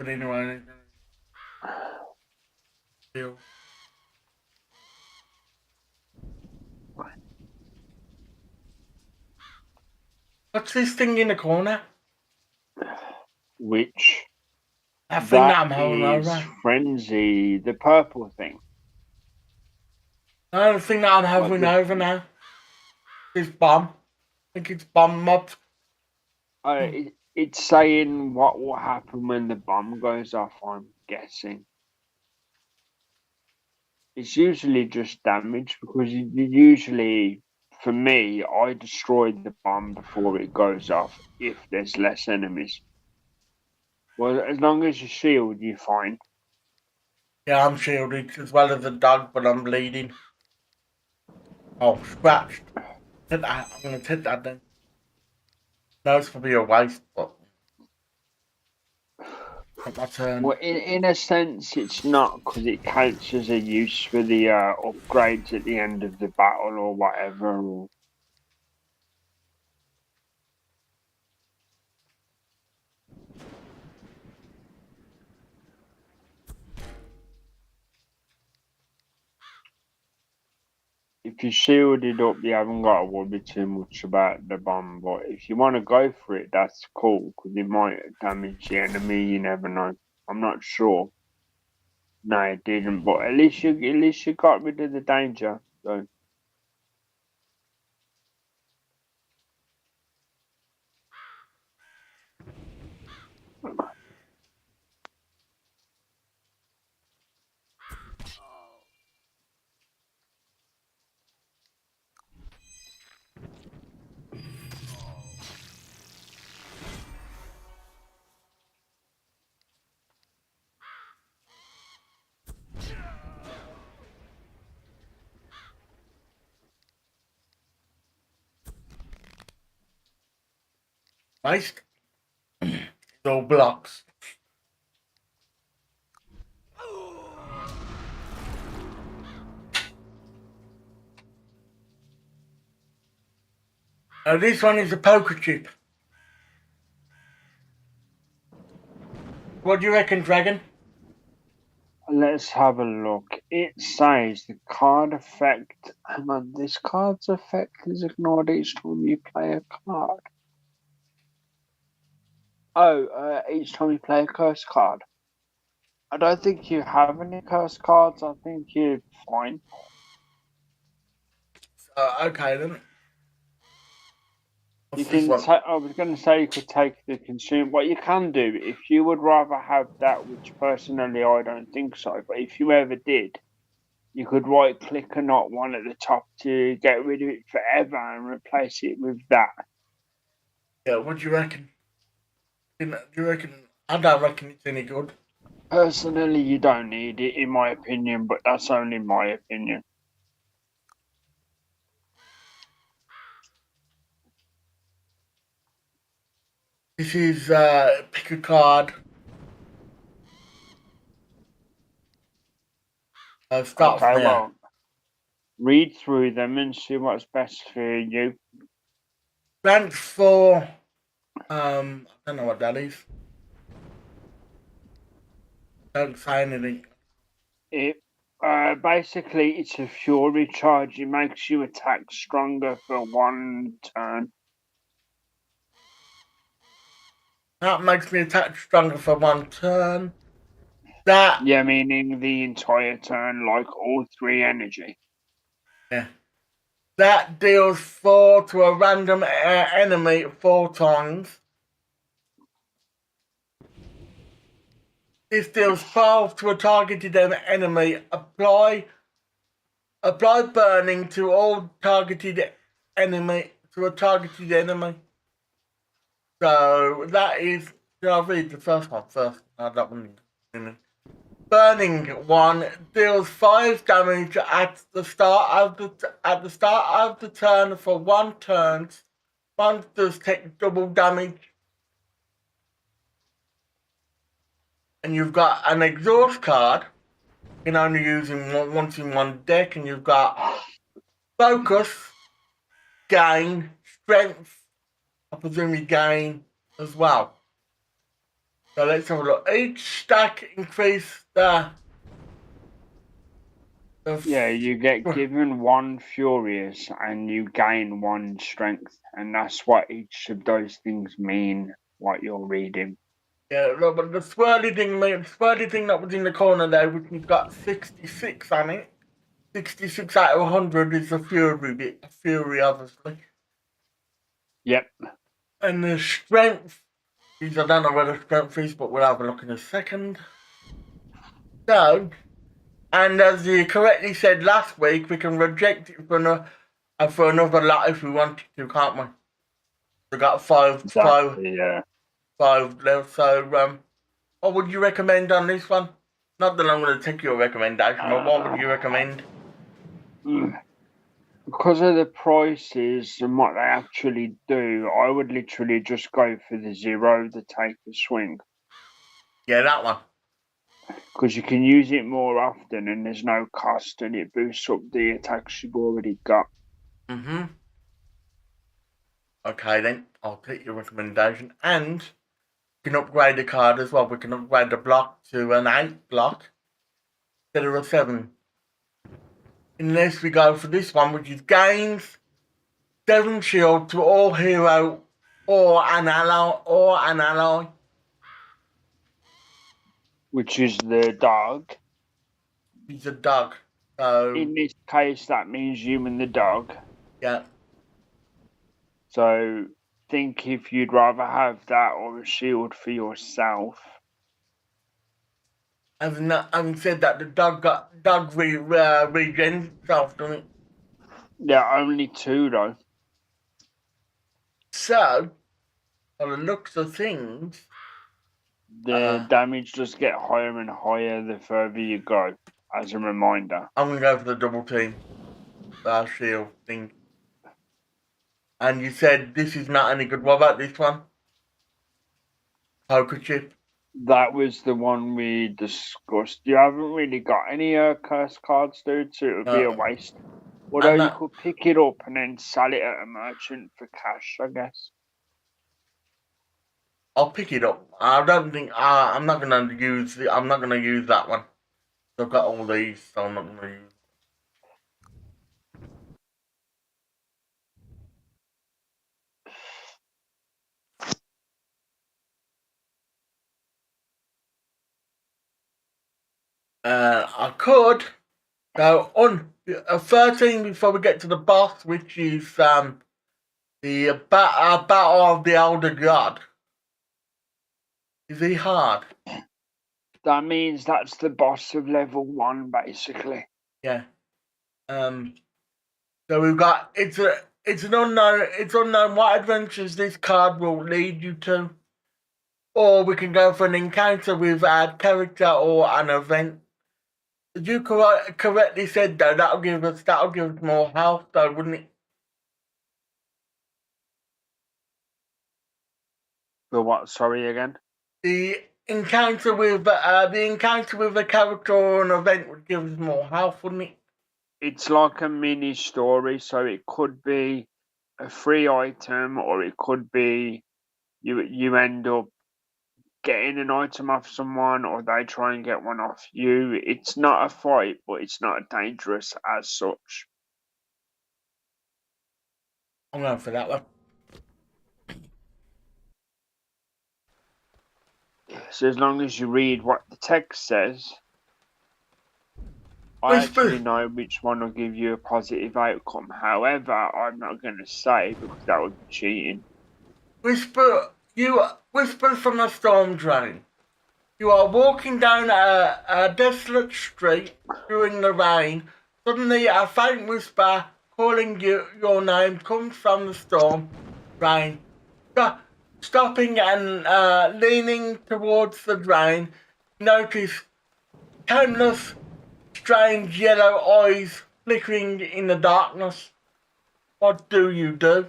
but anyway, what's this thing in the corner? Which That thing that I'm that holding is over. Frenzy, the purple thing. No, the thing that I'm Like hovering the- over now. This bomb. I think it's bomb mob. It's saying what will happen when the bomb goes off, I'm guessing. It's usually just damage because usually, for me, I destroy the bomb before it goes off if there's less enemies. Well, as long as you shield, you're fine. Yeah, I'm shielded as well as the dog, but I'm bleeding. Oh, scratched. Hit that. I'm gonna hit that then. No, it's probably a waste, but not my turn. Well, in a sense, it's not because it counts as a use for the upgrades at the end of the battle or whatever. Or... If you're shielded up, you haven't got to worry too much about the bomb. But if you want to go for it, that's cool because it might damage the enemy. You never know. I'm not sure. No, it didn't. But at least you got rid of the danger. So. Waste. It's all blocks. This one is a poker chip. What do you reckon, Dragon? Let's have a look. It says the card effect. Hang on, this card's effect is ignored each time you play a card. Oh, each time you play a curse card. I don't think you have any curse cards. I think you're fine. Okay then. You What's this can one? take. I was going to say you could take the consume. What you can do if you would rather have that, which personally I don't think so, but if you ever did, you could right click and not one at the top to get rid of it forever and replace it with that. Yeah, what do you reckon? Do you reckon? I don't reckon it's any good. Personally, you don't need it, in my opinion, but that's only my opinion. This is pick a card. Start Okay, from here. well, read through them and see what's best for you. Rank 4. I don't know what that is. Don't say anything. It basically it's a fury charge. It makes you attack stronger for one turn. That makes me attack stronger for one turn. That Yeah, meaning the entire turn, like all 3 energy. yeah. That deals 4 to a random enemy 4 times. This deals 12 to a targeted enemy. Apply burning to all targeted enemy to a targeted enemy. So that is. Should I read the first one first? No, that one. Burning 1 deals 5 damage at the start of the turn for 1 turn. Monsters take double damage. And you've got an exhaust card. You can only use once in one deck, and you've got focus, gain, strength. I presume you gain as well. So let's have a look. Each stack increase the Yeah, you get given 1 furious and you gain 1 strength, and that's what each of those things mean. What you're reading. Yeah, look, but the swirly thing that was in the corner there, which has got 66 on it. 66 out of 100 is a fury, obviously. Yep. And the strength is, I don't know where the strength is, but we'll have a look in a second. So, and as you correctly said last week, we can reject it for another lot if we wanted to, can't we? We got Exactly. Yeah. 5 left. So, what would you recommend on this one? Not that I'm going to take your recommendation, but what would you recommend? Because of the prices and what they actually do, I would literally just go for the 0 to take the swing. Yeah, that one. Because you can use it more often and there's no cost and it boosts up the attacks you've already got. Mm-hmm. Okay then, I'll take your recommendation. And we can upgrade the card as well. We can upgrade the block to an 8 block instead of a 7. Unless we go for this one, which is gains 7 shield to all hero or an ally. Which is the dog. He's a dog. So In this case, that means you and the dog. yeah. So think if you'd rather have that or a shield for yourself. Having said that, the dog regens itself, doesn't it? There are only 2 though. So, by the looks of things, The damage does get higher and higher the further you go, as a reminder. I'm going to go for the double team shield thing. And you said this is not any good. What about this one? Poker chip. That was the one we discussed. You haven't really got any curse cards, dude, so it would be a waste. Although you could pick it up and then sell it at a merchant for cash, I guess. I'll pick it up. I don't think I'm not gonna use I'm not gonna use that one. I've got all these, so I'm not gonna use. I could go on a 13 before we get to the boss, which is The battle of the Elder God. Is he hard? That means that's the boss of level 1, basically. Yeah. So we've got it's unknown what adventures this card will lead you to. Or we can go for an encounter with a character or an event. As you correctly said though, that'll give us more health though, wouldn't it? The what? Sorry again? The encounter with a character or an event would give us more health, wouldn't it? It's like a mini story, so it could be a free item, or it could be you end up getting an item off someone, or they try and get one off you. It's not a fight, but it's not dangerous as such. I'm going for that one. So as long as you read what the text says, I Whisper. actually know which one will give you a positive outcome. However, I'm not going to say because that would be cheating. Whisper from the storm drain. You are walking down a desolate street during the rain. Suddenly, a faint whisper calling your name comes from the storm drain. Stopping and leaning towards the drain, notice countless strange yellow eyes flickering in the darkness. What do you do?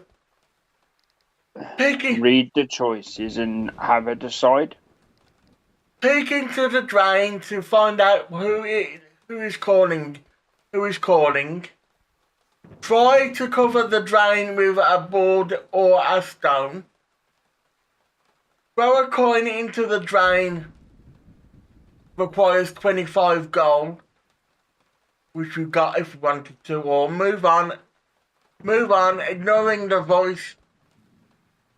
Read the choices and have a decide. Peek into the drain to find out who is calling. Try to cover the drain with a board or a stone. Throw a coin into the drain. Requires 25 gold, which you got if you wanted to, or move on, ignoring the voice.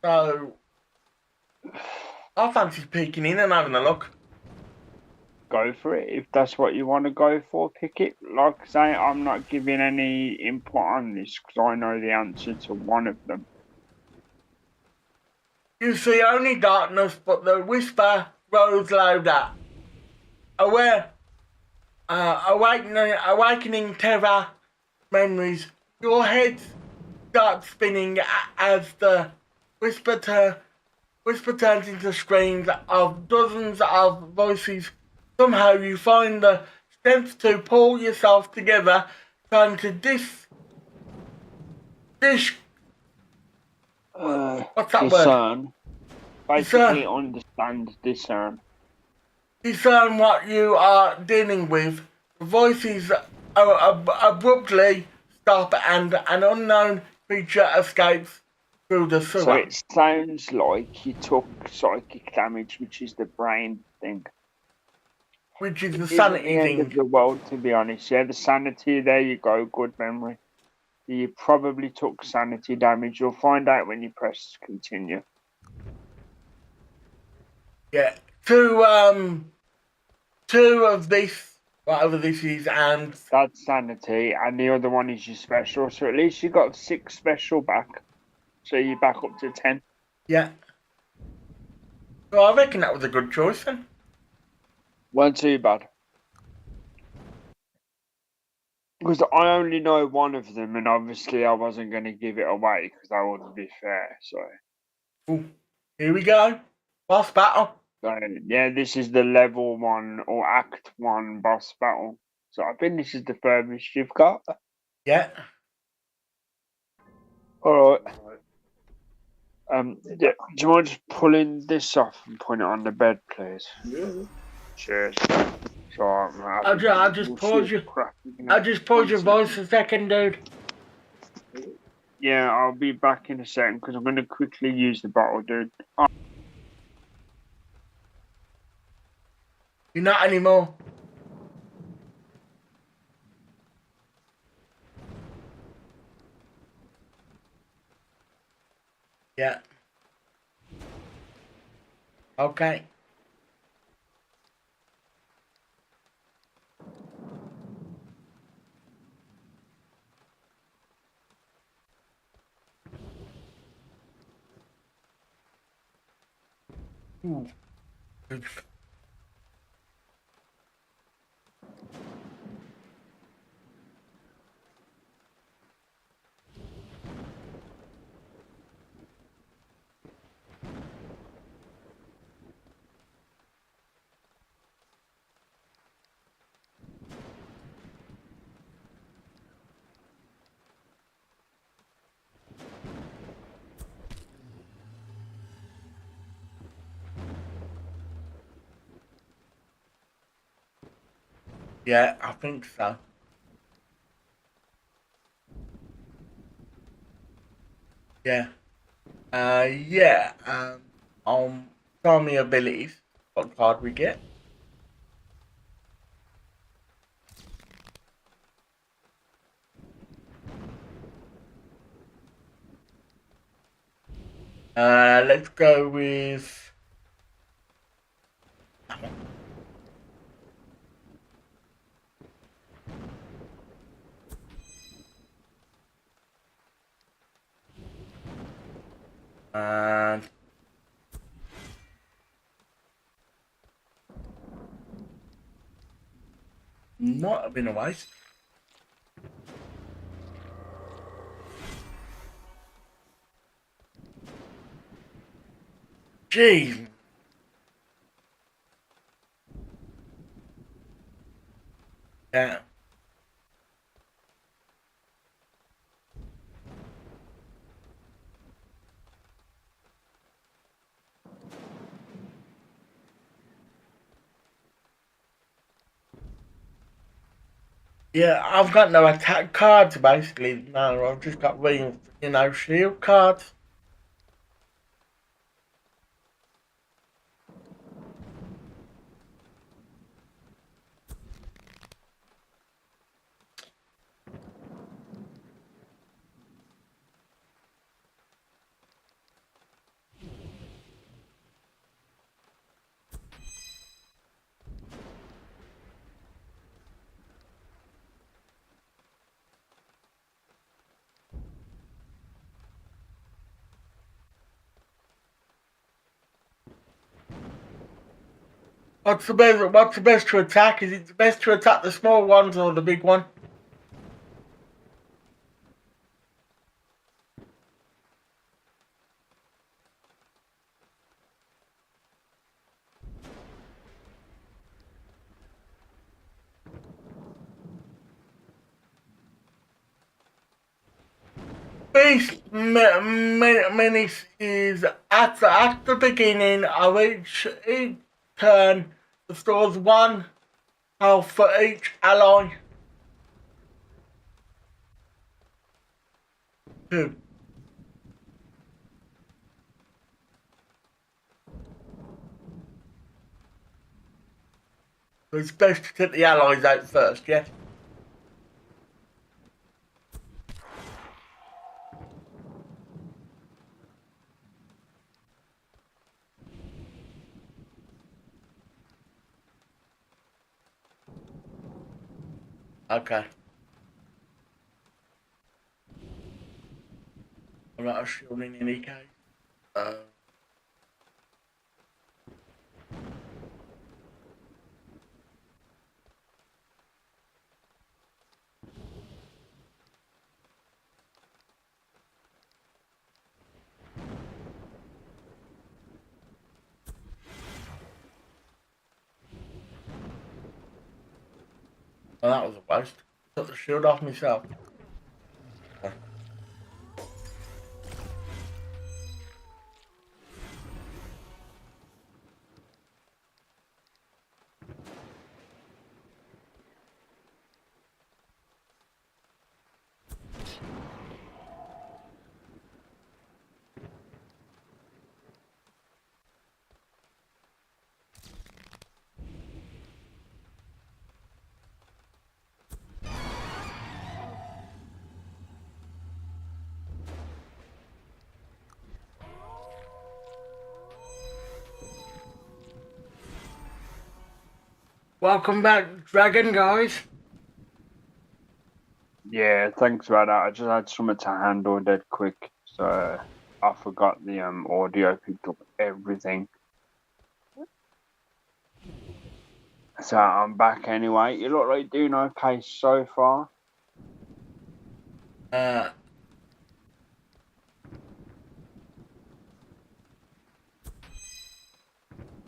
So, I fancy peeking in and having a look. Go for it. If that's what you want to go for, pick it. Like I say, I'm not giving any input on this because I know the answer to one of them. You see only darkness, but the whisper grows louder. Awakening terror memories. Your head starts spinning as the whisper turns into screams of dozens of voices. Somehow you find the strength to pull yourself together, trying to what's that discern. word? Basically, understand, discern. Discern what you are dealing with. The voices abruptly stop and an unknown creature escapes through the sewer. So it sounds like you took psychic damage, which is the brain thing. Which is the sanity the end thing. of the world, to be honest. Yeah, the sanity, there you go, good memory. You probably took sanity damage. You'll find out when you press continue. Yeah. Two of this, whatever this is, and that's sanity, and the other one is your special. So at least you got 6 special back. So you're back up to 10. Yeah. Well, I reckon that was a good choice then. Wasn't too bad. Because I only know one of them, and obviously I wasn't going to give it away because that wouldn't be fair. So. Ooh. Here we go. Boss battle. So, yeah, this is the level 1 or act 1 boss battle. So I think this is the furthest you've got. Yeah. Alright. Do you mind just pulling this off and putting it on the bed, please? Yeah. Cheers. So, I'll just pause you. I'll just pause your voice a second, dude. Yeah, I'll be back in a second because I'm going to quickly use the bottle, dude. Oh. You're not anymore. Yeah. Okay. Ooh. Yeah, I think so. Yeah. Yeah. Tell me abilities. What card we get? Let's go with. And not been a waste. Jeez. Yeah. Yeah, I've got no attack cards basically. No, I've just got shield cards. What's the best to attack? Is it the best to attack the small ones or the big one? Menace is at the beginning of each turn. Restores one health for each ally. Two. So it's best to take the allies out first, yeah? Okay. I'm not a shield in any case. Uh, well, that was a waste. Took the shield off myself. Welcome back, Dragon, guys. Yeah, thanks about that. I just had something to handle dead quick, so I forgot the audio picked up everything. So I'm back anyway. You look like you're doing okay so far.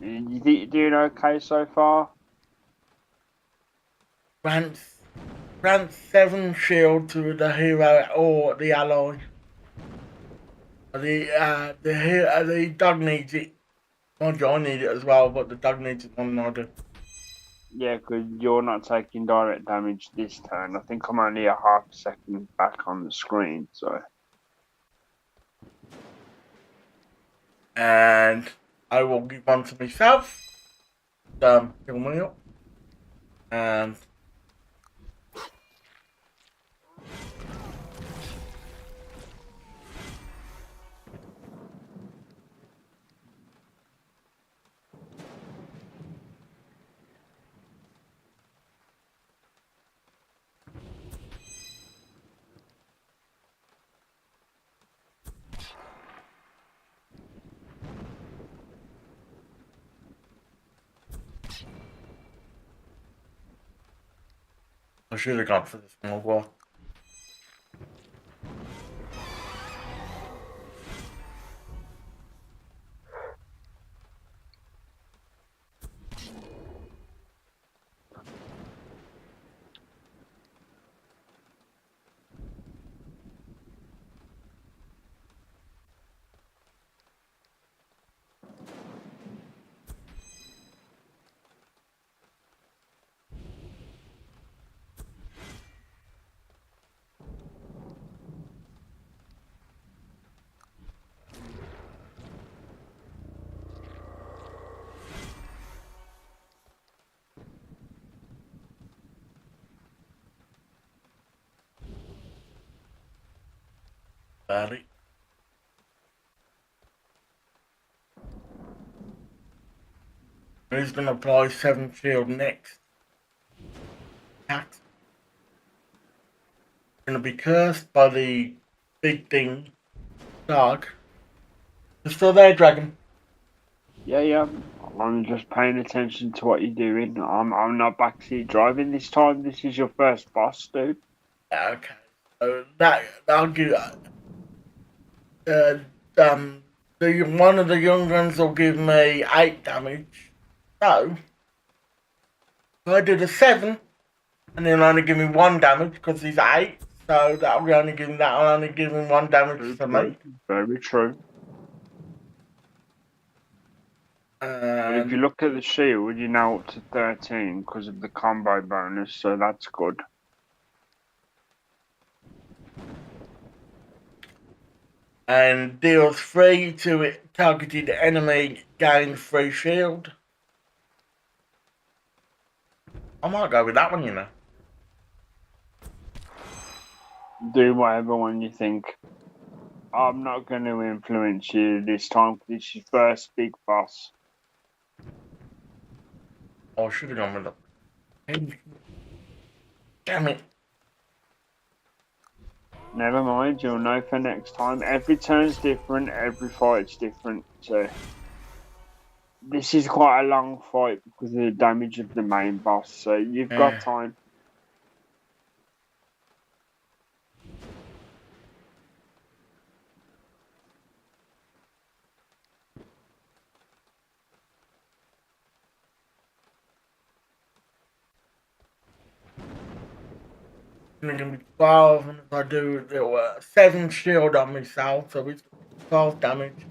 You think you're doing okay so far? Grant 7 shield to the hero or the ally. The dog needs it. Mind you, I need it as well, but the dog needs it more than I do. Yeah, because you're not taking direct damage this turn. I think I'm only a half a second back on the screen, so. And I will give one to myself. Heal me up. And I should have gone for this one as well. Badly. Who's going to apply 7 shield next? Cat. Going to be cursed by the big thing. Dog. You're still there, Dragon? Yeah. I'm just paying attention to what you're doing. I'm not backseat driving this time. This is your first boss, dude. Okay. So that'll give one of the young ones will give me 8 damage. So if I do the 7 and then only give me 1 damage because he's 8, so that'll only give him 1 damage to me. Very true. But if you look at the shield, you're now up to 13 because of the combo bonus, so that's good. And deals 3 to it targeted enemy, gains 3 shield. I might go with that one, you know. Do whatever one you think. I'm not going to influence you this time because it's your first big boss. Oh, I should have gone with that. Damn it. Never mind, you'll know for next time. Every turn's different, every fight's different. So this is quite a long fight because of the damage of the main boss. So you've got time. It's gonna be 12, and if I do 7 shield on myself, so it's 12 damage.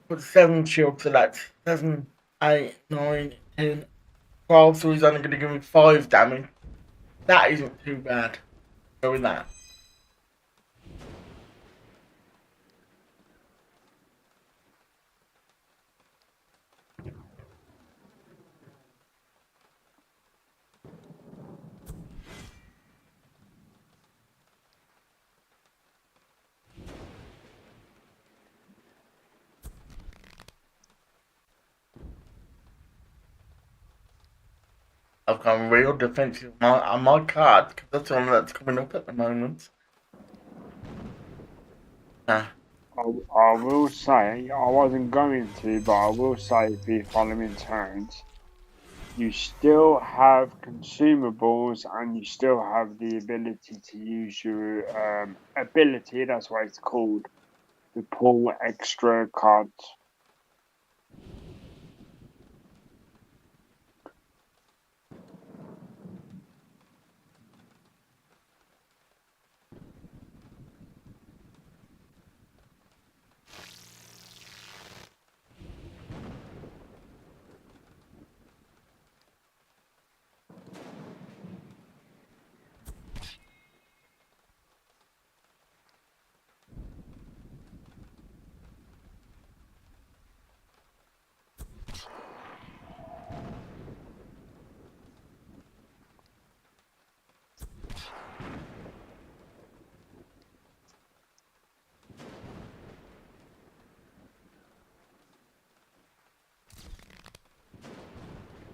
Put 7 shield, so that's 7, 8, 9, 10, 12, so he's only gonna give me 5 damage. That isn't too bad. Go with that. I've gone real defensive on my card, because that's the one that's coming up at the moment. Nah. I will say, I wasn't going to, but I will say for your following turns, you still have consumables and you still have the ability to use your ability, that's what it's called, to pull extra cards.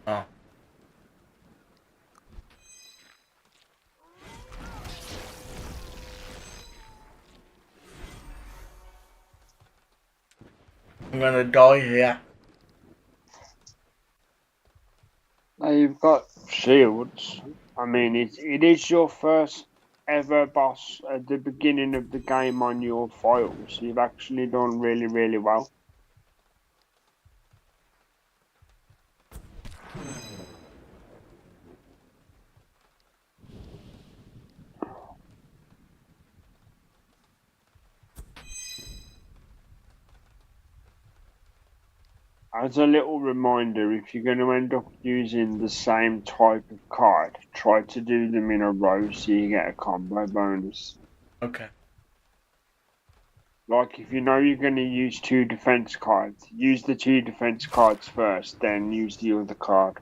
Oh. I'm gonna die here. Now you've got shields. I mean, it is your first ever boss at the beginning of the game on your file, so you've actually done really, really well. As a little reminder, if you're going to end up using the same type of card, try to do them in a row so you get a combo bonus. Okay. Like if you know you're going to use 2 defense cards, use the 2 defense cards first, then use the other card.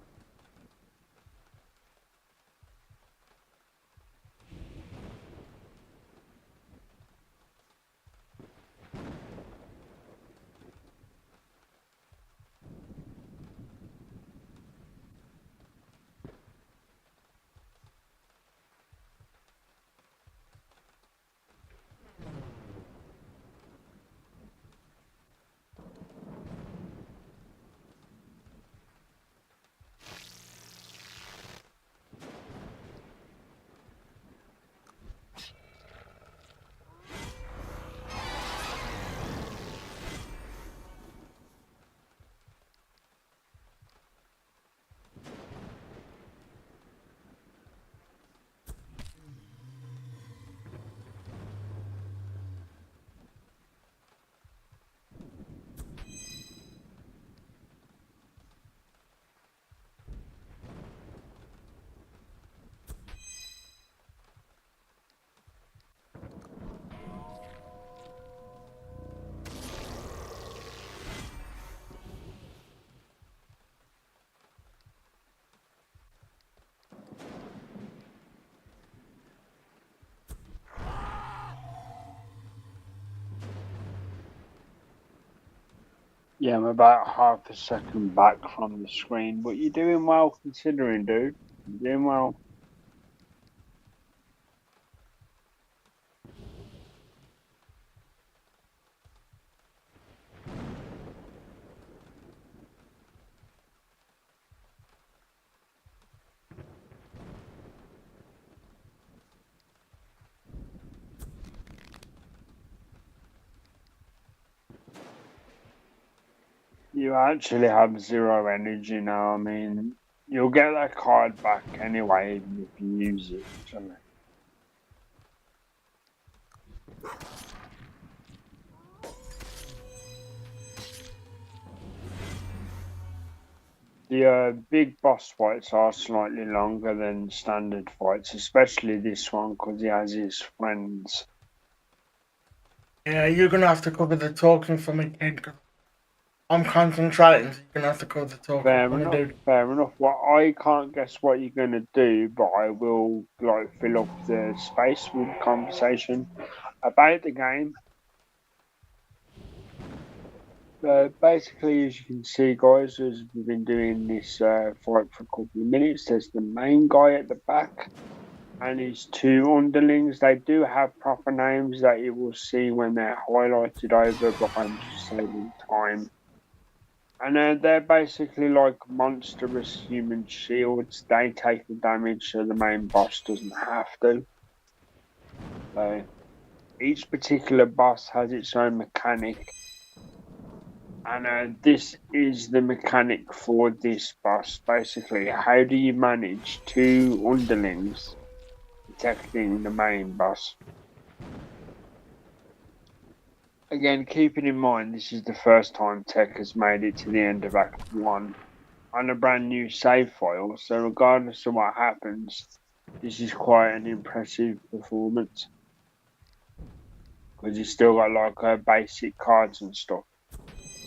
Yeah, I'm about half a second back from the screen, but you're doing well considering, dude. You're doing well. You actually have 0 energy now. I mean, you'll get that card back anyway, even if you use it. So. The big boss fights are slightly longer than standard fights, especially this one because he has his friends. Yeah, you're gonna have to cover the talking for me, kid. 'Cause I'm concentrating, so you're gonna have to cover the talking Fair for me, enough, dude. fair enough. Well, I can't guess what you're gonna do, but I will like fill up the space with conversation about the game. Basically, as you can see, guys, as we've been doing this fight for a couple of minutes, there's the main guy at the back and his 2 underlings. They do have proper names that you will see when they're highlighted over, but I'm just saving time. And they're basically like monstrous human shields. They take the damage so the main boss doesn't have to. So each particular boss has its own mechanic. And this is the mechanic for this boss. Basically, how do you manage two underlings protecting the main boss? Again, keeping in mind this is the first time Tech has made it to the end of Act 1 on a brand new save file, so regardless of what happens, this is quite an impressive performance. Because he's still got like basic cards and stuff.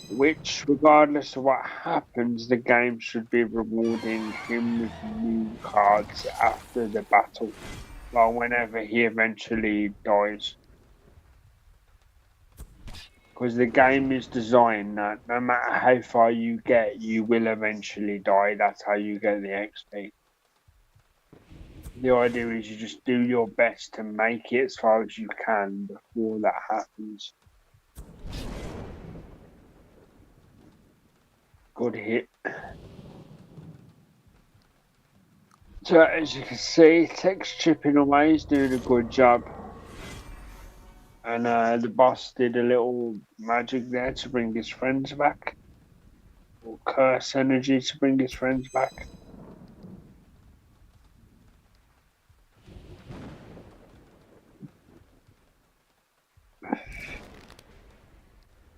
Which, regardless of what happens, the game should be rewarding him with new cards after the battle. Well, whenever he eventually dies. Because the game is designed that no matter how far you get, you will eventually die. That's how you get the XP. The idea is you just do your best to make it as far as you can before that happens. Good hit. So as you can see, Tech's chipping away, he's doing a good job. And the boss did a little magic there to bring his friends back. Or curse energy to bring his friends back.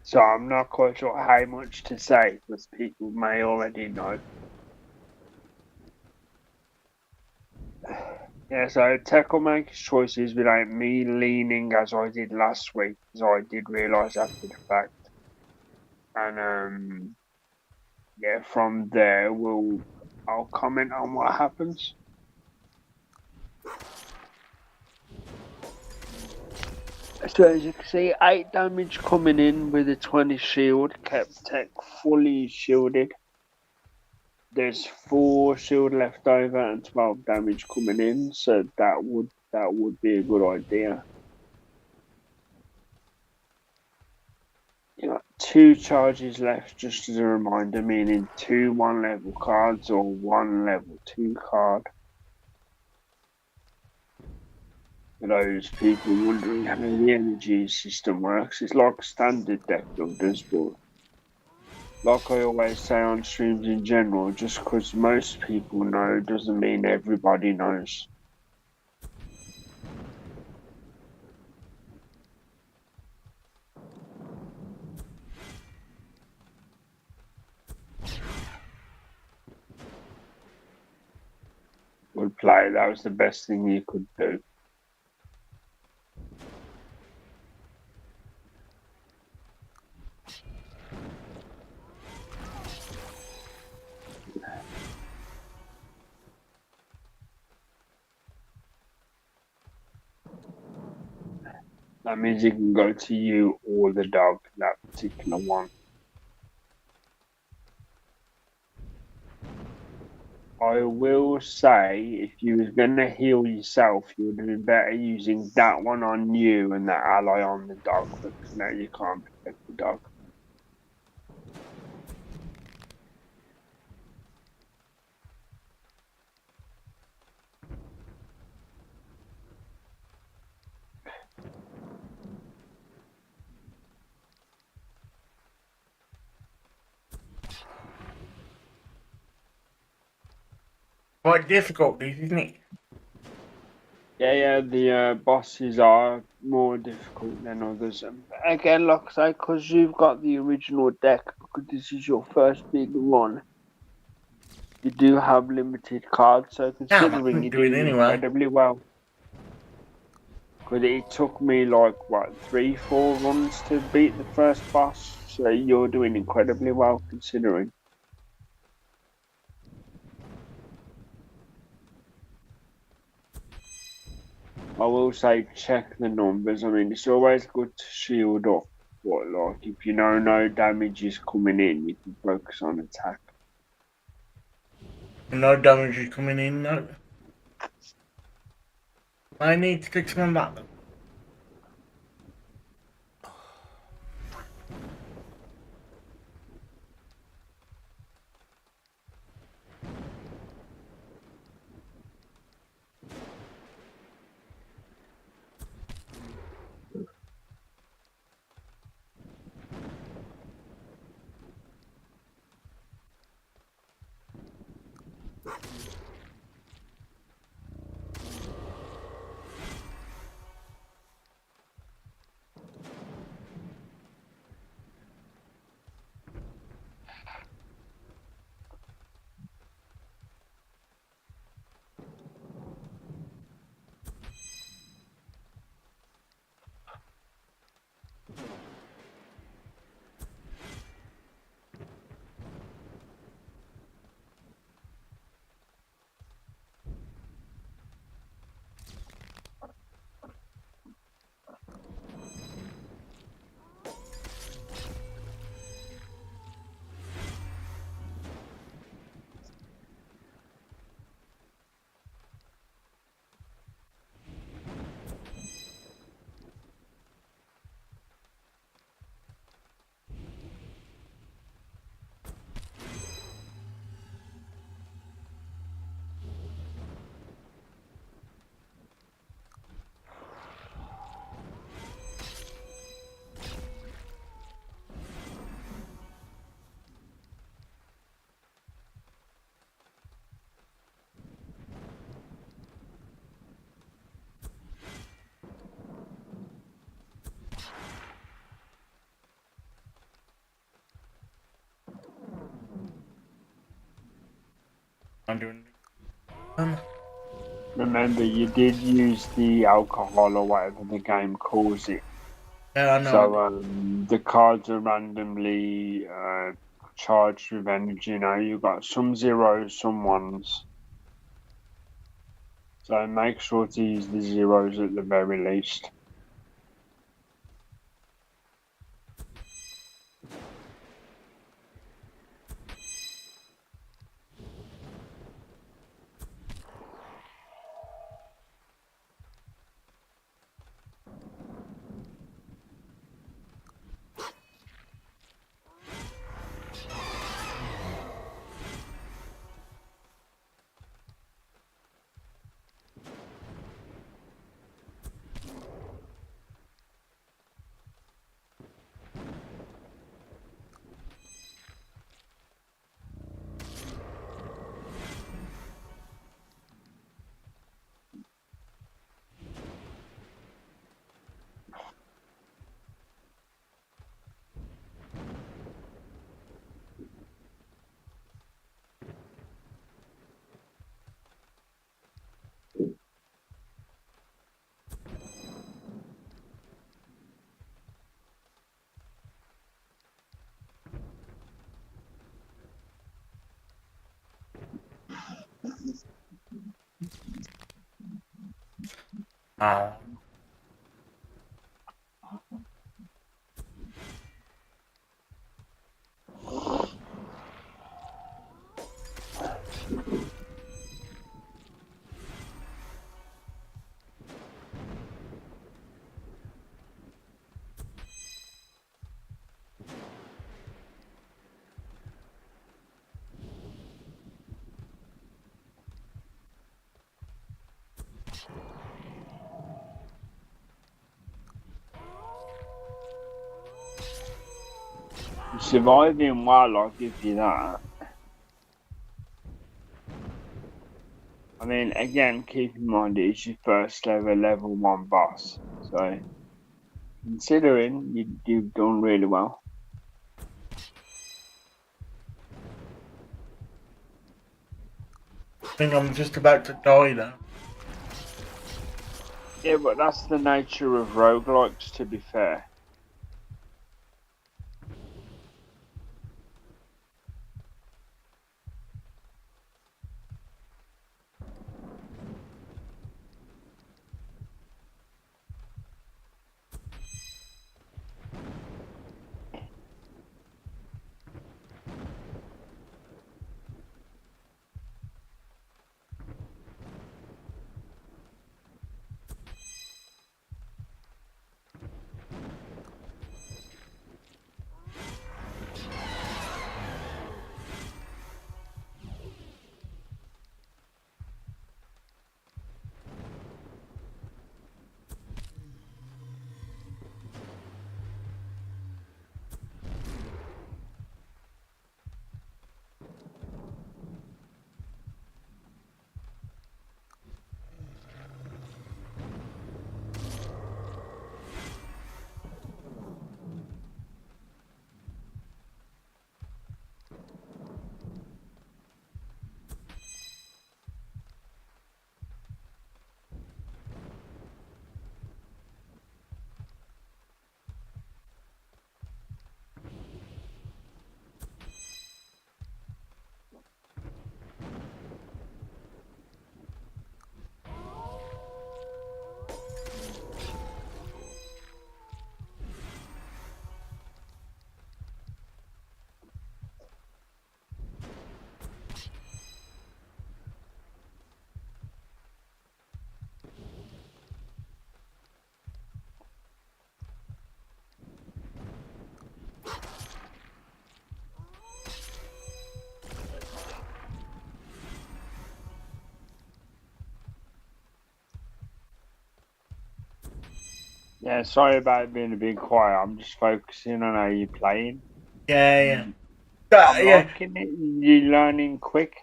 So I'm not quite sure how much to say, because people may already know. Yeah, so Tech will make his choices without me leaning as I did last week, as I did realise after the fact. And yeah, from there I'll comment on what happens. So as you can see, 8 damage coming in with a 20 shield, kept Tech fully shielded. There's 4 shield left over and 12 damage coming in, so that would be a good idea. You got 2 charges left, just as a reminder, meaning 2 1-level cards or 1 level 2 card. For those people wondering how the energy system works, it's like standard deck builders, but like I always say on streams in general, just because most people know doesn't mean everybody knows. Good play, that was the best thing you could do. That means it can go to you or the dog, that particular one. I will say, if you was going to heal yourself, you would have been better using that one on you and that ally on the dog, because now you can't protect the dog. Quite difficult, isn't it? Yeah, the bosses are more difficult than others. Again, like I say, because you've got the original deck, because this is your first big run, you do have limited cards, so Damn, I considering couldn't you're do it doing anyway. incredibly well. Because it took me like, 3-4 runs to beat the first boss, so you're doing incredibly well considering. I will say check the numbers. I mean, it's always good to shield up, but like if you know no damage is coming in, you can focus on attack. No damage is coming in, no. I need to expand that. I'm doing Remember, you did use the alcohol or whatever the game calls it. Yeah, I know. So the cards are randomly charged with energy. You know, you've got some zeros, some ones. So make sure to use the zeros at the very least. Ah. You're surviving well, I'll give you that. I mean, again, keep in mind it's your first level 1 boss. So, considering you've done really well. I think I'm just about to die though. Yeah, but that's the nature of roguelikes, to be fair. Yeah, sorry about being a bit quiet. I'm just focusing on how you're playing. Yeah. I'm liking it. You're learning quick.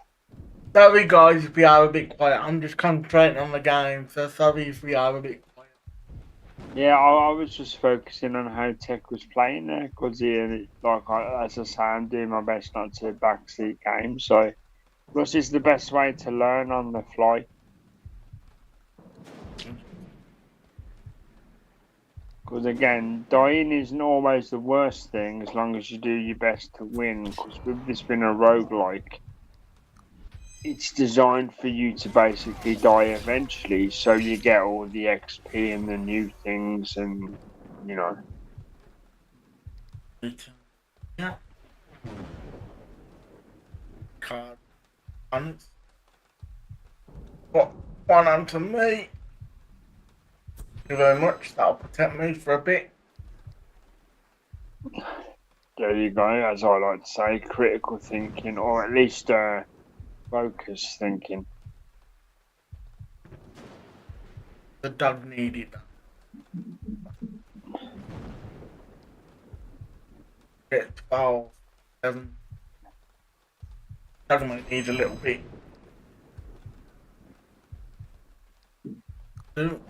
Sorry guys if we are a bit quiet. I'm just concentrating on the game, so sorry if we are a bit quiet. Yeah, I was just focusing on how Tech was playing there because, as I say, I'm doing my best not to backseat games. So Plus, it's the best way to learn on the fly. Because again, dying isn't always the worst thing as long as you do your best to win. Because with this being a roguelike, it's designed for you to basically die eventually, so you get all the XP and the new things, and you know. Yeah. Card. Hunts. What? One onto me. Thank you very much. That'll protect me for a bit. There you go, as I like to say, critical thinking, or at least focus thinking. The dog needed that. Get 12, 7. Dog might need a little bit. 2.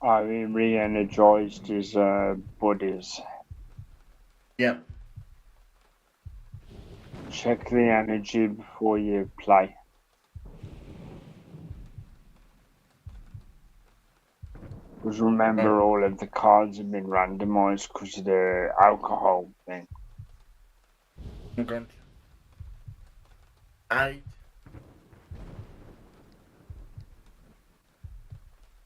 I re-energized his buddies. Yep. Check the energy before you play. Because remember, all of the cards have been randomized because of the alcohol thing. Okay. 8.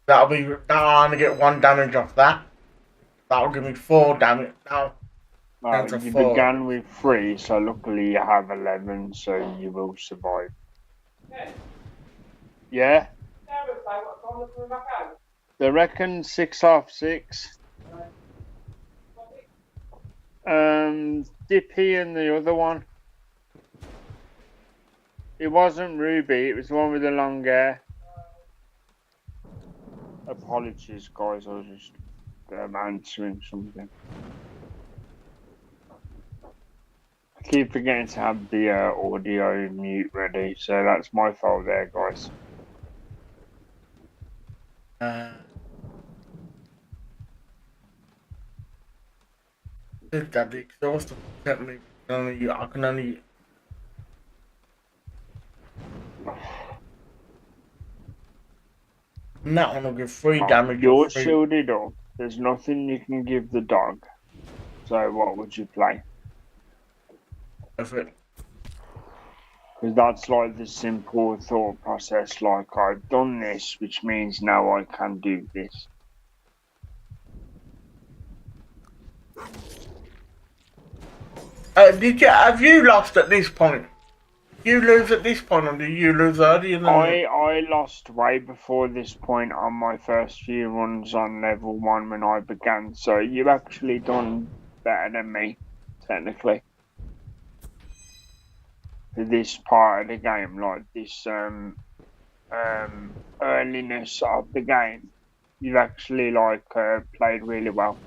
That'll only get 1 damage off that. That'll give me 4 damage. Now, You began with 3, so luckily you have 11, so you will survive. Yeah? They reckon 6:30. Dippy and the other one. It wasn't Ruby, it was the one with the long hair. Apologies, guys, I was just answering something. I keep forgetting to have the audio mute ready, so that's my fault there, guys. That the exhaust protect me. I can only. And that one will give 3 damage. You're shielded up. There's nothing you can give the dog. So what would you play? Perfect. Because that's like the simple thought process. Like, I've done this, which means now I can do this. Have you lost at this point? You lose at this point, or do you lose earlier than I lost way before this point on my first few runs on level 1 when I began. So you've actually done better than me, technically. For this part of the game, like this earliness of the game, you've actually like played really well.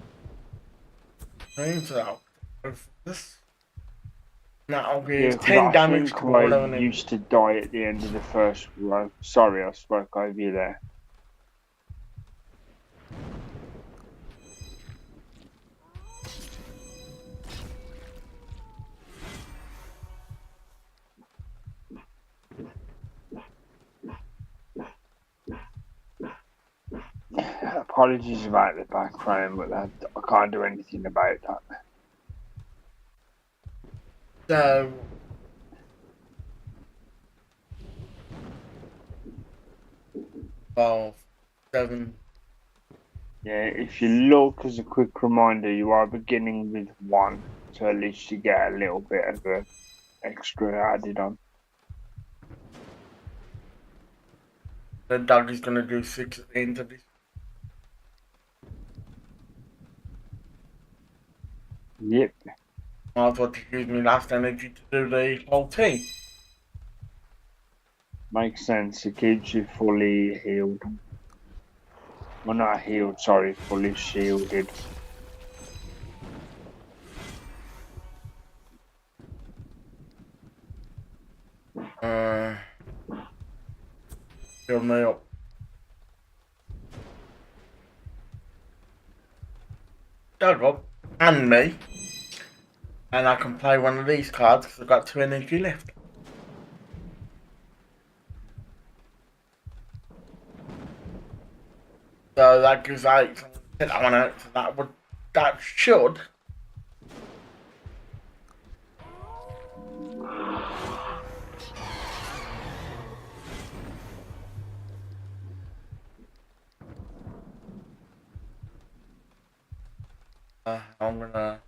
This. That'll give 10 I damage think to all of I used to die at the end of the first row. Sorry, I spoke over you there. Apologies about the background, but I can't do anything about that. So, well, 7. Yeah, if you look, as a quick reminder, you are beginning with 1, so at least you get a little bit of a extra added on. The dog is going to do 6 at the end of this. Yep. Might as well just use my last energy to do the whole team. Makes sense. It keeps you fully healed. Well, not healed, sorry, fully shielded. Fill me up. There we go. And me. And I can play one of these cards because I've got 2 energy left. So that gives 8. So I'm going to take that one out. So that should. I'm gonna.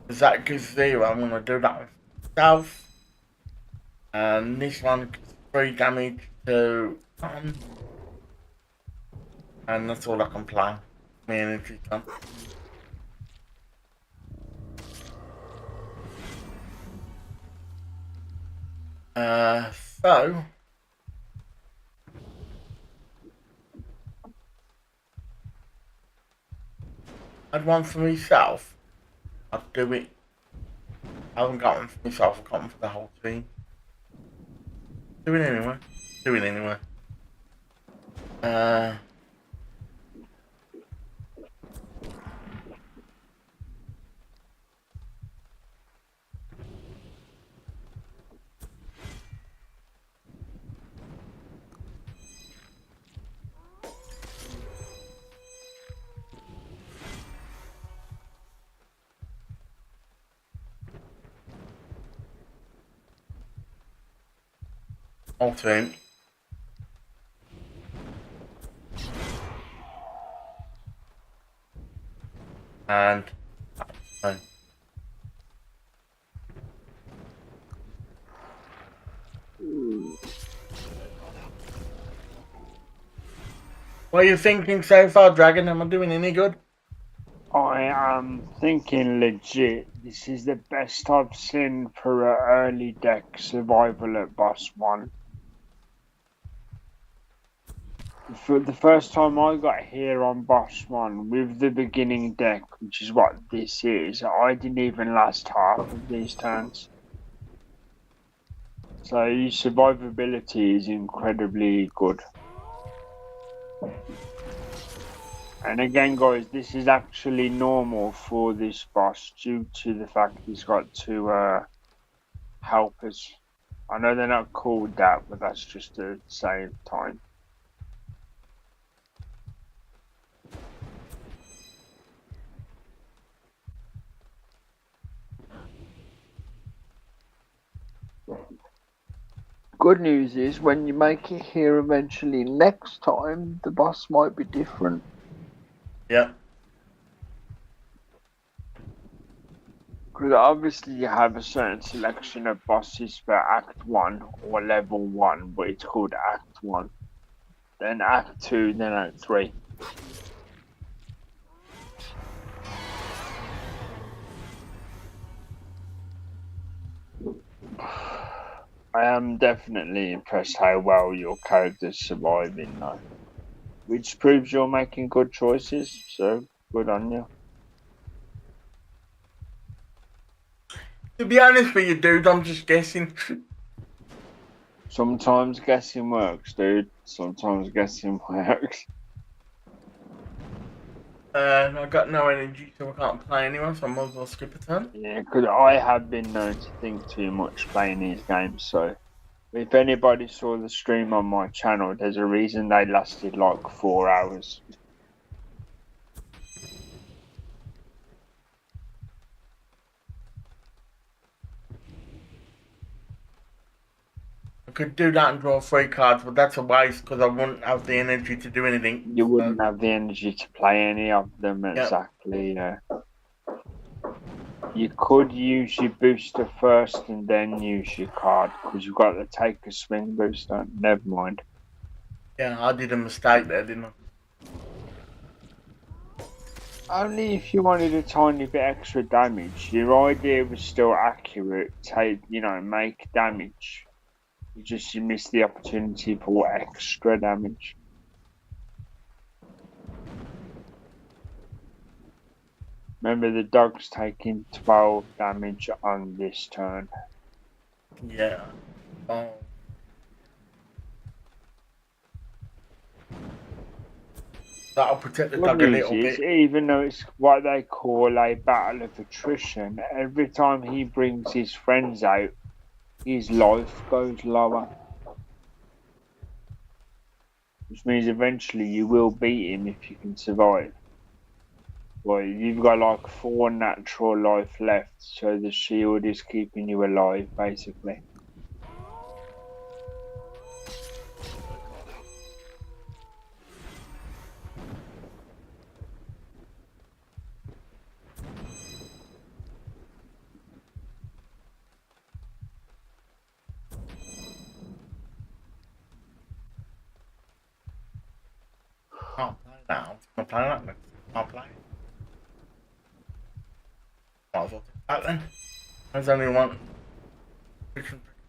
Because that gives 0. I'm gonna do that with myself. And this one gives 3 damage to and that's all I can play. My energy done. So I'd one for myself. I'd do it. I haven't got one for myself, I've got one for the whole team. Do it anyway. Do it anyway. Whole team. And what are you thinking so far, Dragon? Am I doing any good? I am thinking legit. This is the best I've seen for an early deck survival at boss 1. For the first time I got here on boss 1 with the beginning deck, which is what this is, I didn't even last half of these turns. So your survivability is incredibly good. And again, guys, this is actually normal for this boss due to the fact he's got 2 helpers. I know they're not called that, but that's just to save time. Good news is when you make it here eventually next time, the boss might be different. Yeah. Because obviously you have a certain selection of bosses for Act 1 or Level 1, but it's called Act 1. Then Act 2, then Act 3. I am definitely impressed how well your character's surviving though. Which proves you're making good choices, so good on you. To be honest with you, dude, I'm just guessing. Sometimes guessing works, dude. Sometimes guessing works. I got no energy, so I can't play anymore, so I might as well skip a turn. Yeah, because I have been known to think too much playing these games, so if anybody saw the stream on my channel, there's a reason they lasted like 4 hours. I could do that and draw 3 cards, but that's a waste because I wouldn't have the energy to do anything. You wouldn't have the energy to play any of them exactly, yeah. You could use your booster first and then use your card, because you've got to take a swing booster. Never mind. Yeah, I did a mistake there, didn't I? Only if you wanted a tiny bit extra damage. Your idea was still accurate. Make damage. You missed the opportunity for extra damage. Remember, the dog's taking 12 damage on this turn. Yeah. Oh. That'll protect the Good dog a news little is, bit. even though it's what they call a battle of attrition, every time he brings his friends out, his life goes lower. Which means eventually you will beat him if you can survive. Well, you've got like 4 natural life left, so the shield is keeping you alive, basically. Can't play that. Can't play that. Can't play. Might as well take that then. There's only one.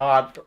Hard.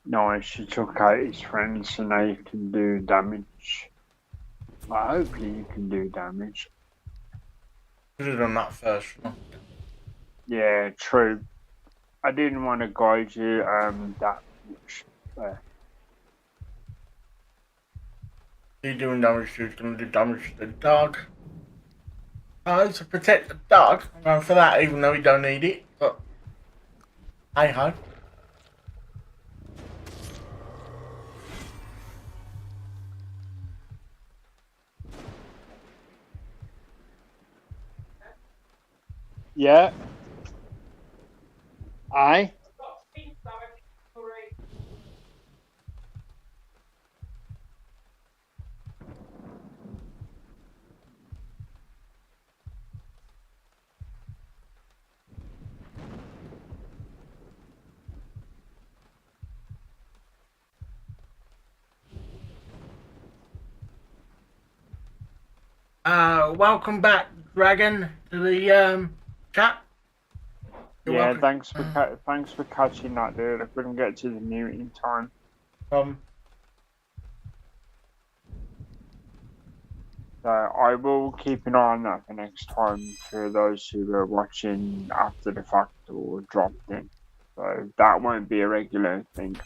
Nice, you took out his friends, so now you can do damage. Well, hopefully you can do damage. Should have done that first. Yeah, true. I didn't want to guide you that much. He's doing damage, she's going to do damage to the dog. Oh, to protect the dog. I'm going for that, even though we don't need it. But hey ho. Yeah. Aye. Welcome back, Dragon, to the chat. You're Yeah, welcome. thanks for catching that, dude. I couldn't get to the mute in time. So I will keep an eye on that for next time for those who are watching after the fact or dropped in. So that won't be a regular thing.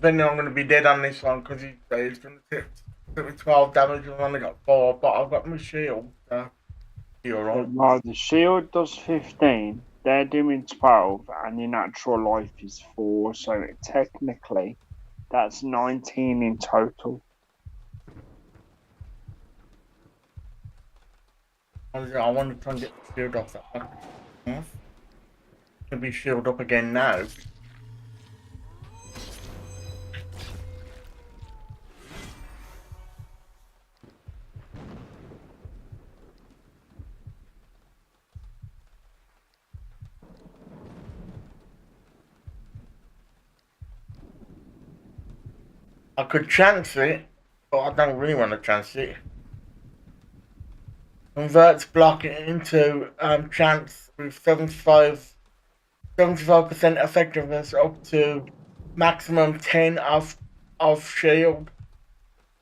Then I'm going to be dead on this one because he's going to take me 12 damage and I've only got 4, but I've got my shield. So you're alright. Well, the shield does 15, they're doing 12, and your natural life is 4, so technically that's 19 in total. I want to try and get the shield off that one. Gonna be shield up again now. I could chance it, but I don't really want to chance it. Converts block it into chance with 75% effectiveness up to maximum 10 of shield.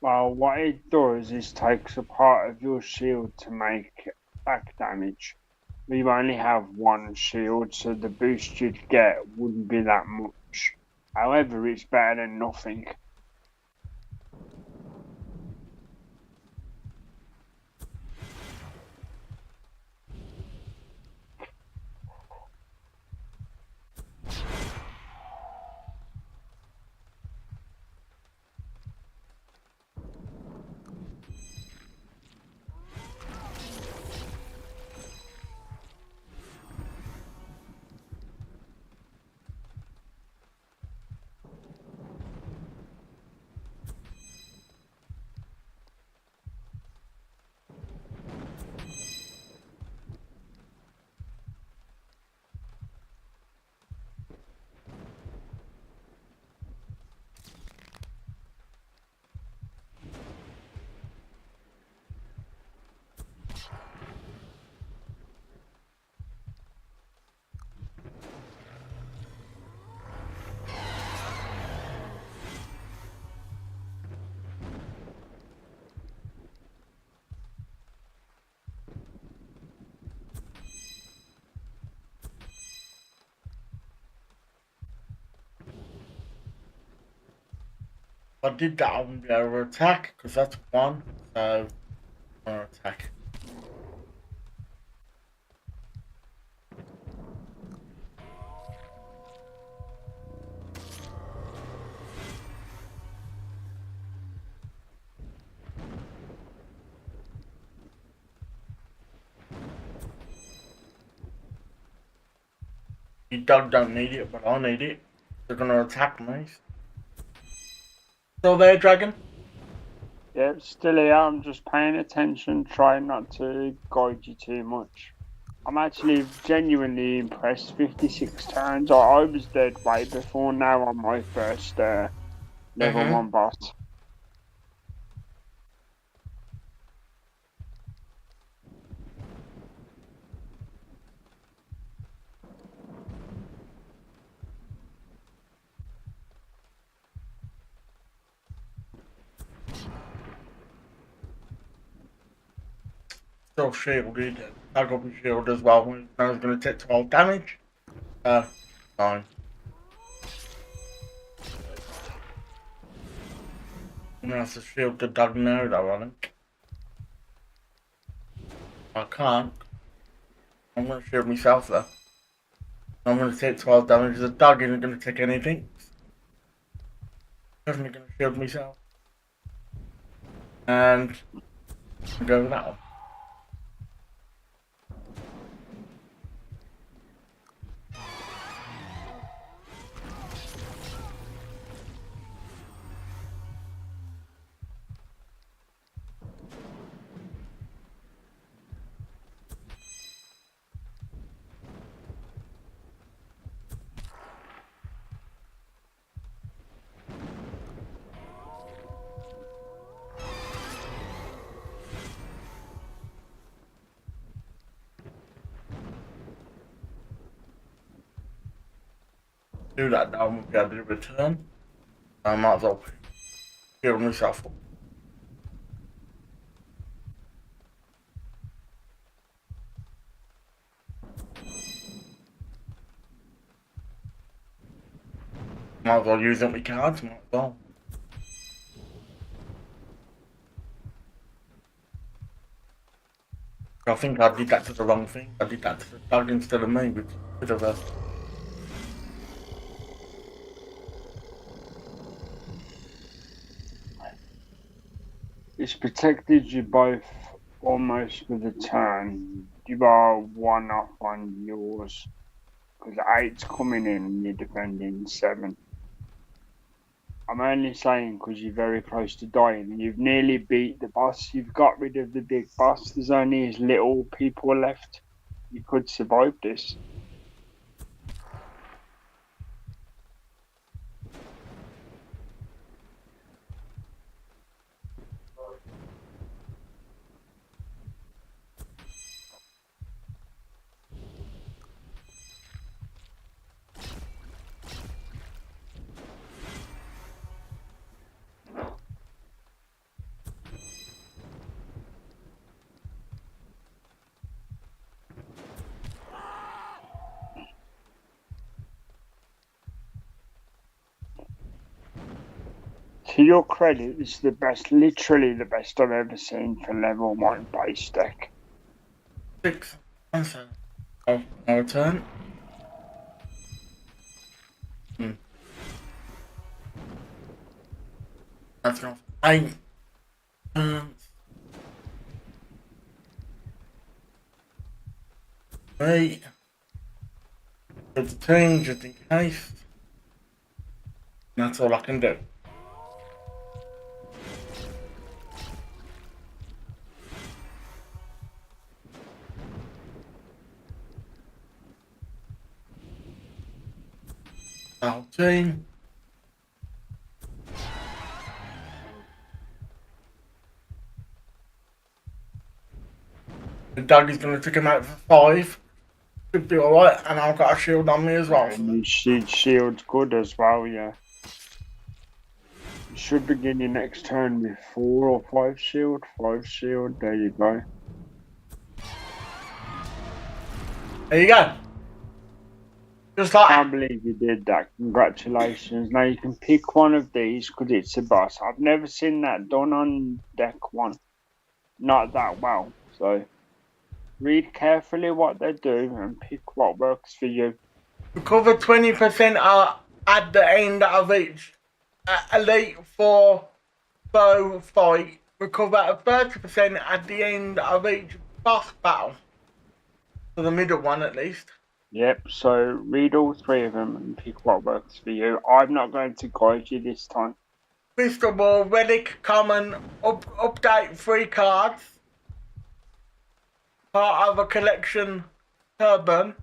Well, what it does is takes a part of your shield to make back damage. You only have one shield, so the boost you'd get wouldn't be that much. However, it's better than nothing. I did that on the attack because that's one, so I'm gonna attack. You dog don't need it, but I need it. They're gonna attack me. Still there, dragon? Yeah, still here. I'm just paying attention, trying not to guide you too much. I'm actually genuinely impressed. 56 turns. I was dead way before now on my first level 1 boss. Still shielded. I got my shield as well. I was gonna take 12 damage. Fine. I'm gonna have to shield the dog now, though, I think. I can't. I'm gonna shield myself, though. I'm gonna take 12 damage. The dog isn't gonna take anything. Definitely gonna shield myself. And I'll go with that one. Do that now, we'll be able to return. I might as well shield myself up. Might as well use up my cards, might as well. I think I did that to the wrong thing. I did that to the dog instead of me, which is a bit of a... It's protected you both almost with a turn. You are one off on yours. Because 8's coming in and you're defending 7. I'm only saying because you're very close to dying. You've nearly beat the boss. You've got rid of the big boss. There's only as little people left. You could survive this. To your credit, this is the best, literally the best I've ever seen for level 1 base deck. 6. So, our turn. That's enough. 8 turns. 3. With the team, just in case. And that's all I can do. Our team. The dog is going to take him out for 5. Should be alright, and I've got a shield on me as well. And your shield's good as well, yeah. You should begin your next turn with 4 or 5 shield. 5 shield, there you go. There you go. Just like I can't believe you did that. Congratulations. Now you can pick one of these because it's a boss. I've never seen that done on deck 1. Not that well. So read carefully what they do and pick what works for you. recover 20% at the end of each Elite 4 bow fight. Recover 30% at the end of each boss battle. For the middle one at least. Yep, so read all 3 of them and pick what works for you. I'm not going to guide you this time. Crystal Ball, Relic, Common, update 3 cards. Part of a collection turban.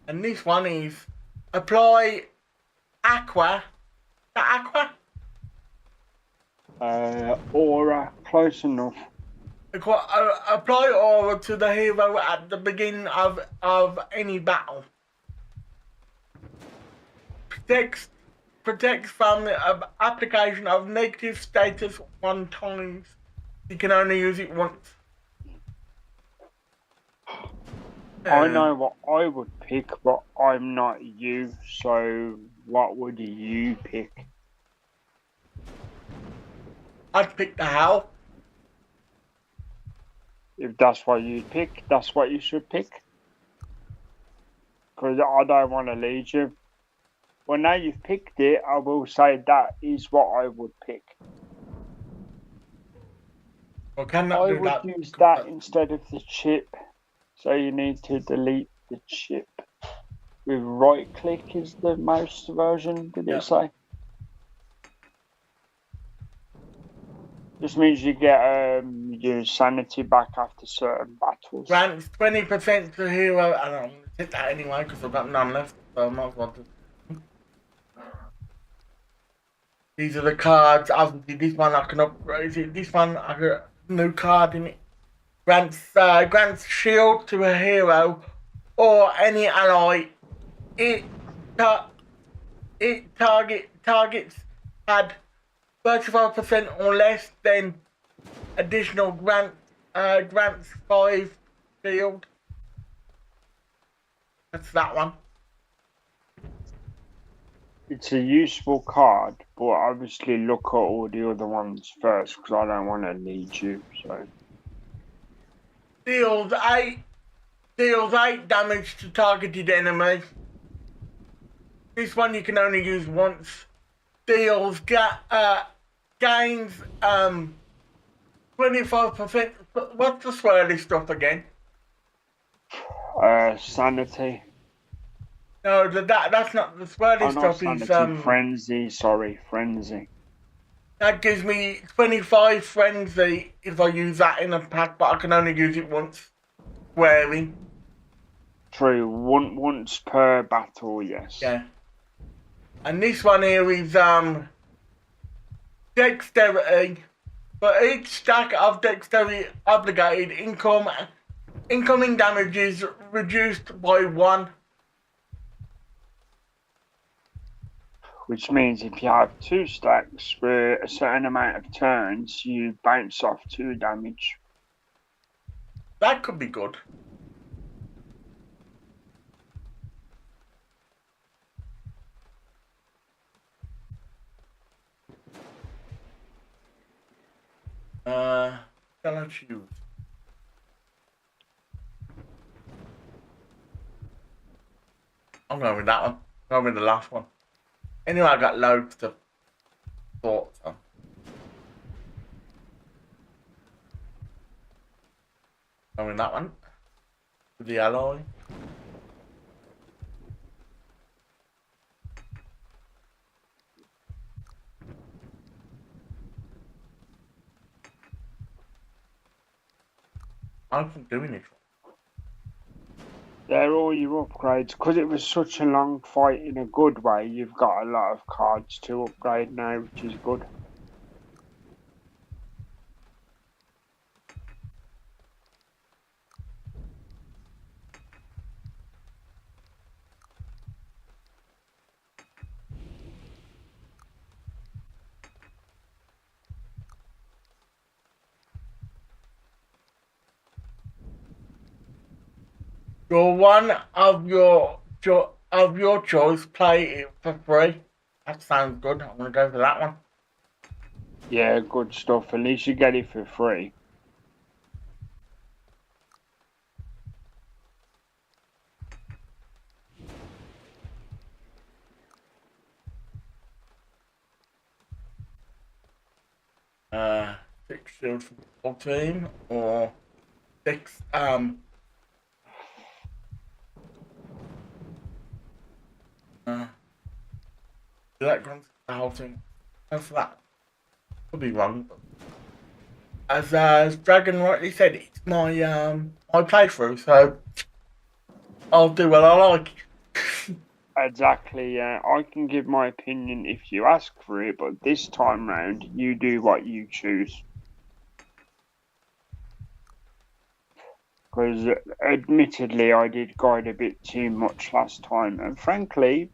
And this one is apply Aqua. Is that Aqua? Aura, close enough. Apply aura to the hero at the beginning of any battle. Protects from the application of negative status 1 times. You can only use it once. I know what I would pick, but I'm not you, so what would you pick? I'd pick the Howl. If that's what you pick, that's what you should pick. Because I don't want to lead you. Well, now you've picked it, I will say that is what I would pick. Well, I would use that instead of the chip. So you need to delete the chip. With right click is the mouse version, did it say? Just means you get your sanity back after certain battles. Grants 20% to hero, and I'm going to hit that anyway because I've got none left, so I might as well do. These are the cards. Obviously, this one I can upgrade it. This one I got a new card in it. Grants shield to a hero or any ally. It targets had 35% or less, then additional grants 5 shield. That's that one. It's a useful card, but obviously look at all the other ones first because I don't want to lead you. So deals 8 damage to targeted enemy. This one you can only use once. Deals gains 25%. What's the swirly stuff again? Sanity. No, that's not the swirly stuff. Sanity. Frenzy. Sorry, frenzy. That gives me 25 frenzy if I use that in a pack, but I can only use it once. Swearing. True. Once per battle. Yes. Yeah. And this one here is dexterity. For each stack of dexterity obligated, incoming damage is reduced by 1. Which means if you have 2 stacks for a certain amount of turns, you bounce off 2 damage. That could be good. shall I choose? I'm going with that one. I'm going with the last one. Anyway, I got loads of thoughts on. Going with that one. With the alloy. I'm doing it. They're all your upgrades. Because it was such a long fight in a good way, you've got a lot of cards to upgrade now, which is good. You're one of your choice. Play it for free. That sounds good. I'm gonna go for that one. Yeah, good stuff. At least you get it for free. Six shields for the whole team, or six electrons for the whole team. Go for that. Could be wrong, but as Dragon rightly said, it's my my playthrough, so I'll do what I like. Exactly, yeah. I can give my opinion if you ask for it, but this time round, you do what you choose. Because, admittedly, I did guide a bit too much last time, and frankly,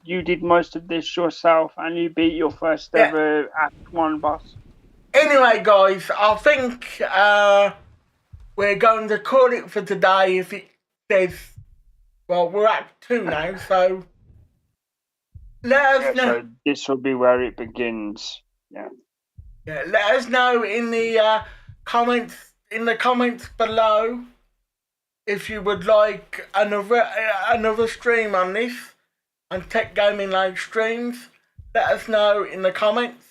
you did most of this yourself, and you beat your first ever Act 1 boss. Anyway, guys, I think we're going to call it for today. If it says, well, we're at 2 now, so let us know. So this will be where it begins. Yeah. Yeah, let us know in the comments below if you would like another stream on this on Tech Gaming Live streams. Let us know in the comments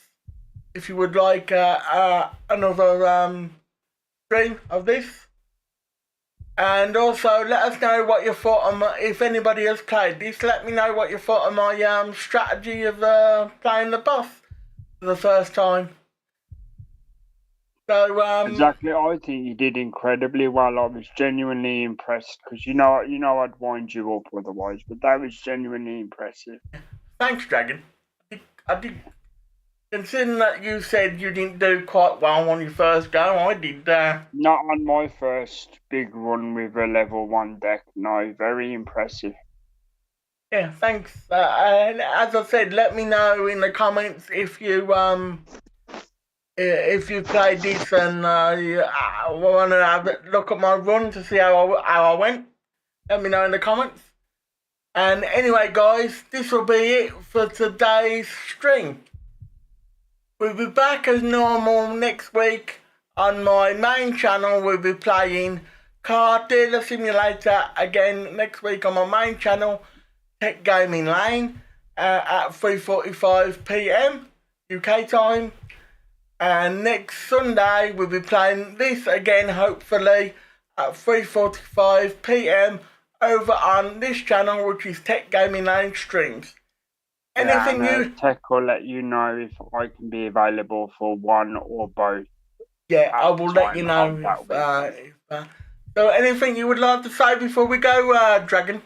if you would like another stream of this. And also let us know what you thought on if anybody has played this. Let me know what you thought of my strategy of playing the boss for the first time. So exactly, I think you did incredibly well. I was genuinely impressed because you know I'd wind you up otherwise, but that was genuinely impressive. Thanks, Dragon. I did. Considering that you said you didn't do quite well on your first go, I did. Not on my first big run with a level 1 deck. No, very impressive. Yeah, thanks. And as I said, let me know in the comments if you played this and want to have a look at my run to see how I went. Let me know in the comments. And anyway, guys, this will be it for today's stream. We'll be back as normal next week on my main channel. We'll be playing Car Dealer Simulator again next week on my main channel, Tech Gaming Lane, at 3:45 PM UK time. And next Sunday we'll be playing this again, hopefully at 3:45 PM over on this channel, which is Tech Gaming Lane Streams. Anything new? Tech will let you know if I can be available for one or both. Yeah, I will let you know. So anything you would like to say before we go, Dragon?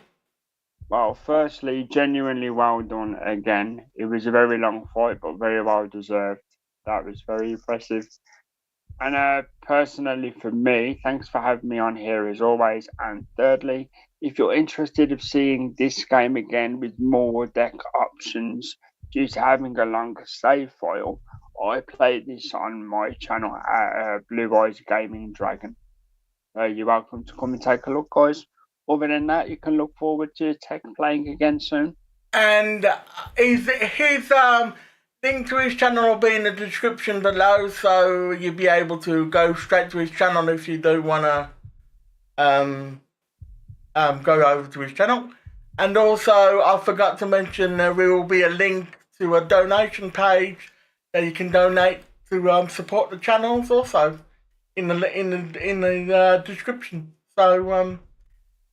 Well, firstly, genuinely well done again. It was a very long fight, but very well deserved. That was very impressive. And personally for me, thanks for having me on here as always. And thirdly, if you're interested in seeing this game again with more deck options due to having a longer save file, I played this on my channel at Blue Eyes Gaming Dragon. You're welcome to come and take a look, guys. Other than that, you can look forward to Tech playing again soon. And his link to his channel will be in the description below, so you'll be able to go straight to his channel if you do want to go over to his channel. And also, I forgot to mention there will be a link to a donation page that you can donate to support the channels also in the description. So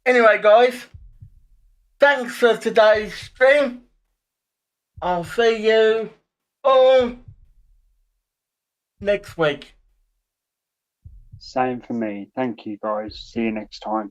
anyway, guys, thanks for today's stream. I'll see you all next week. Same for me. Thank you, guys. See you next time.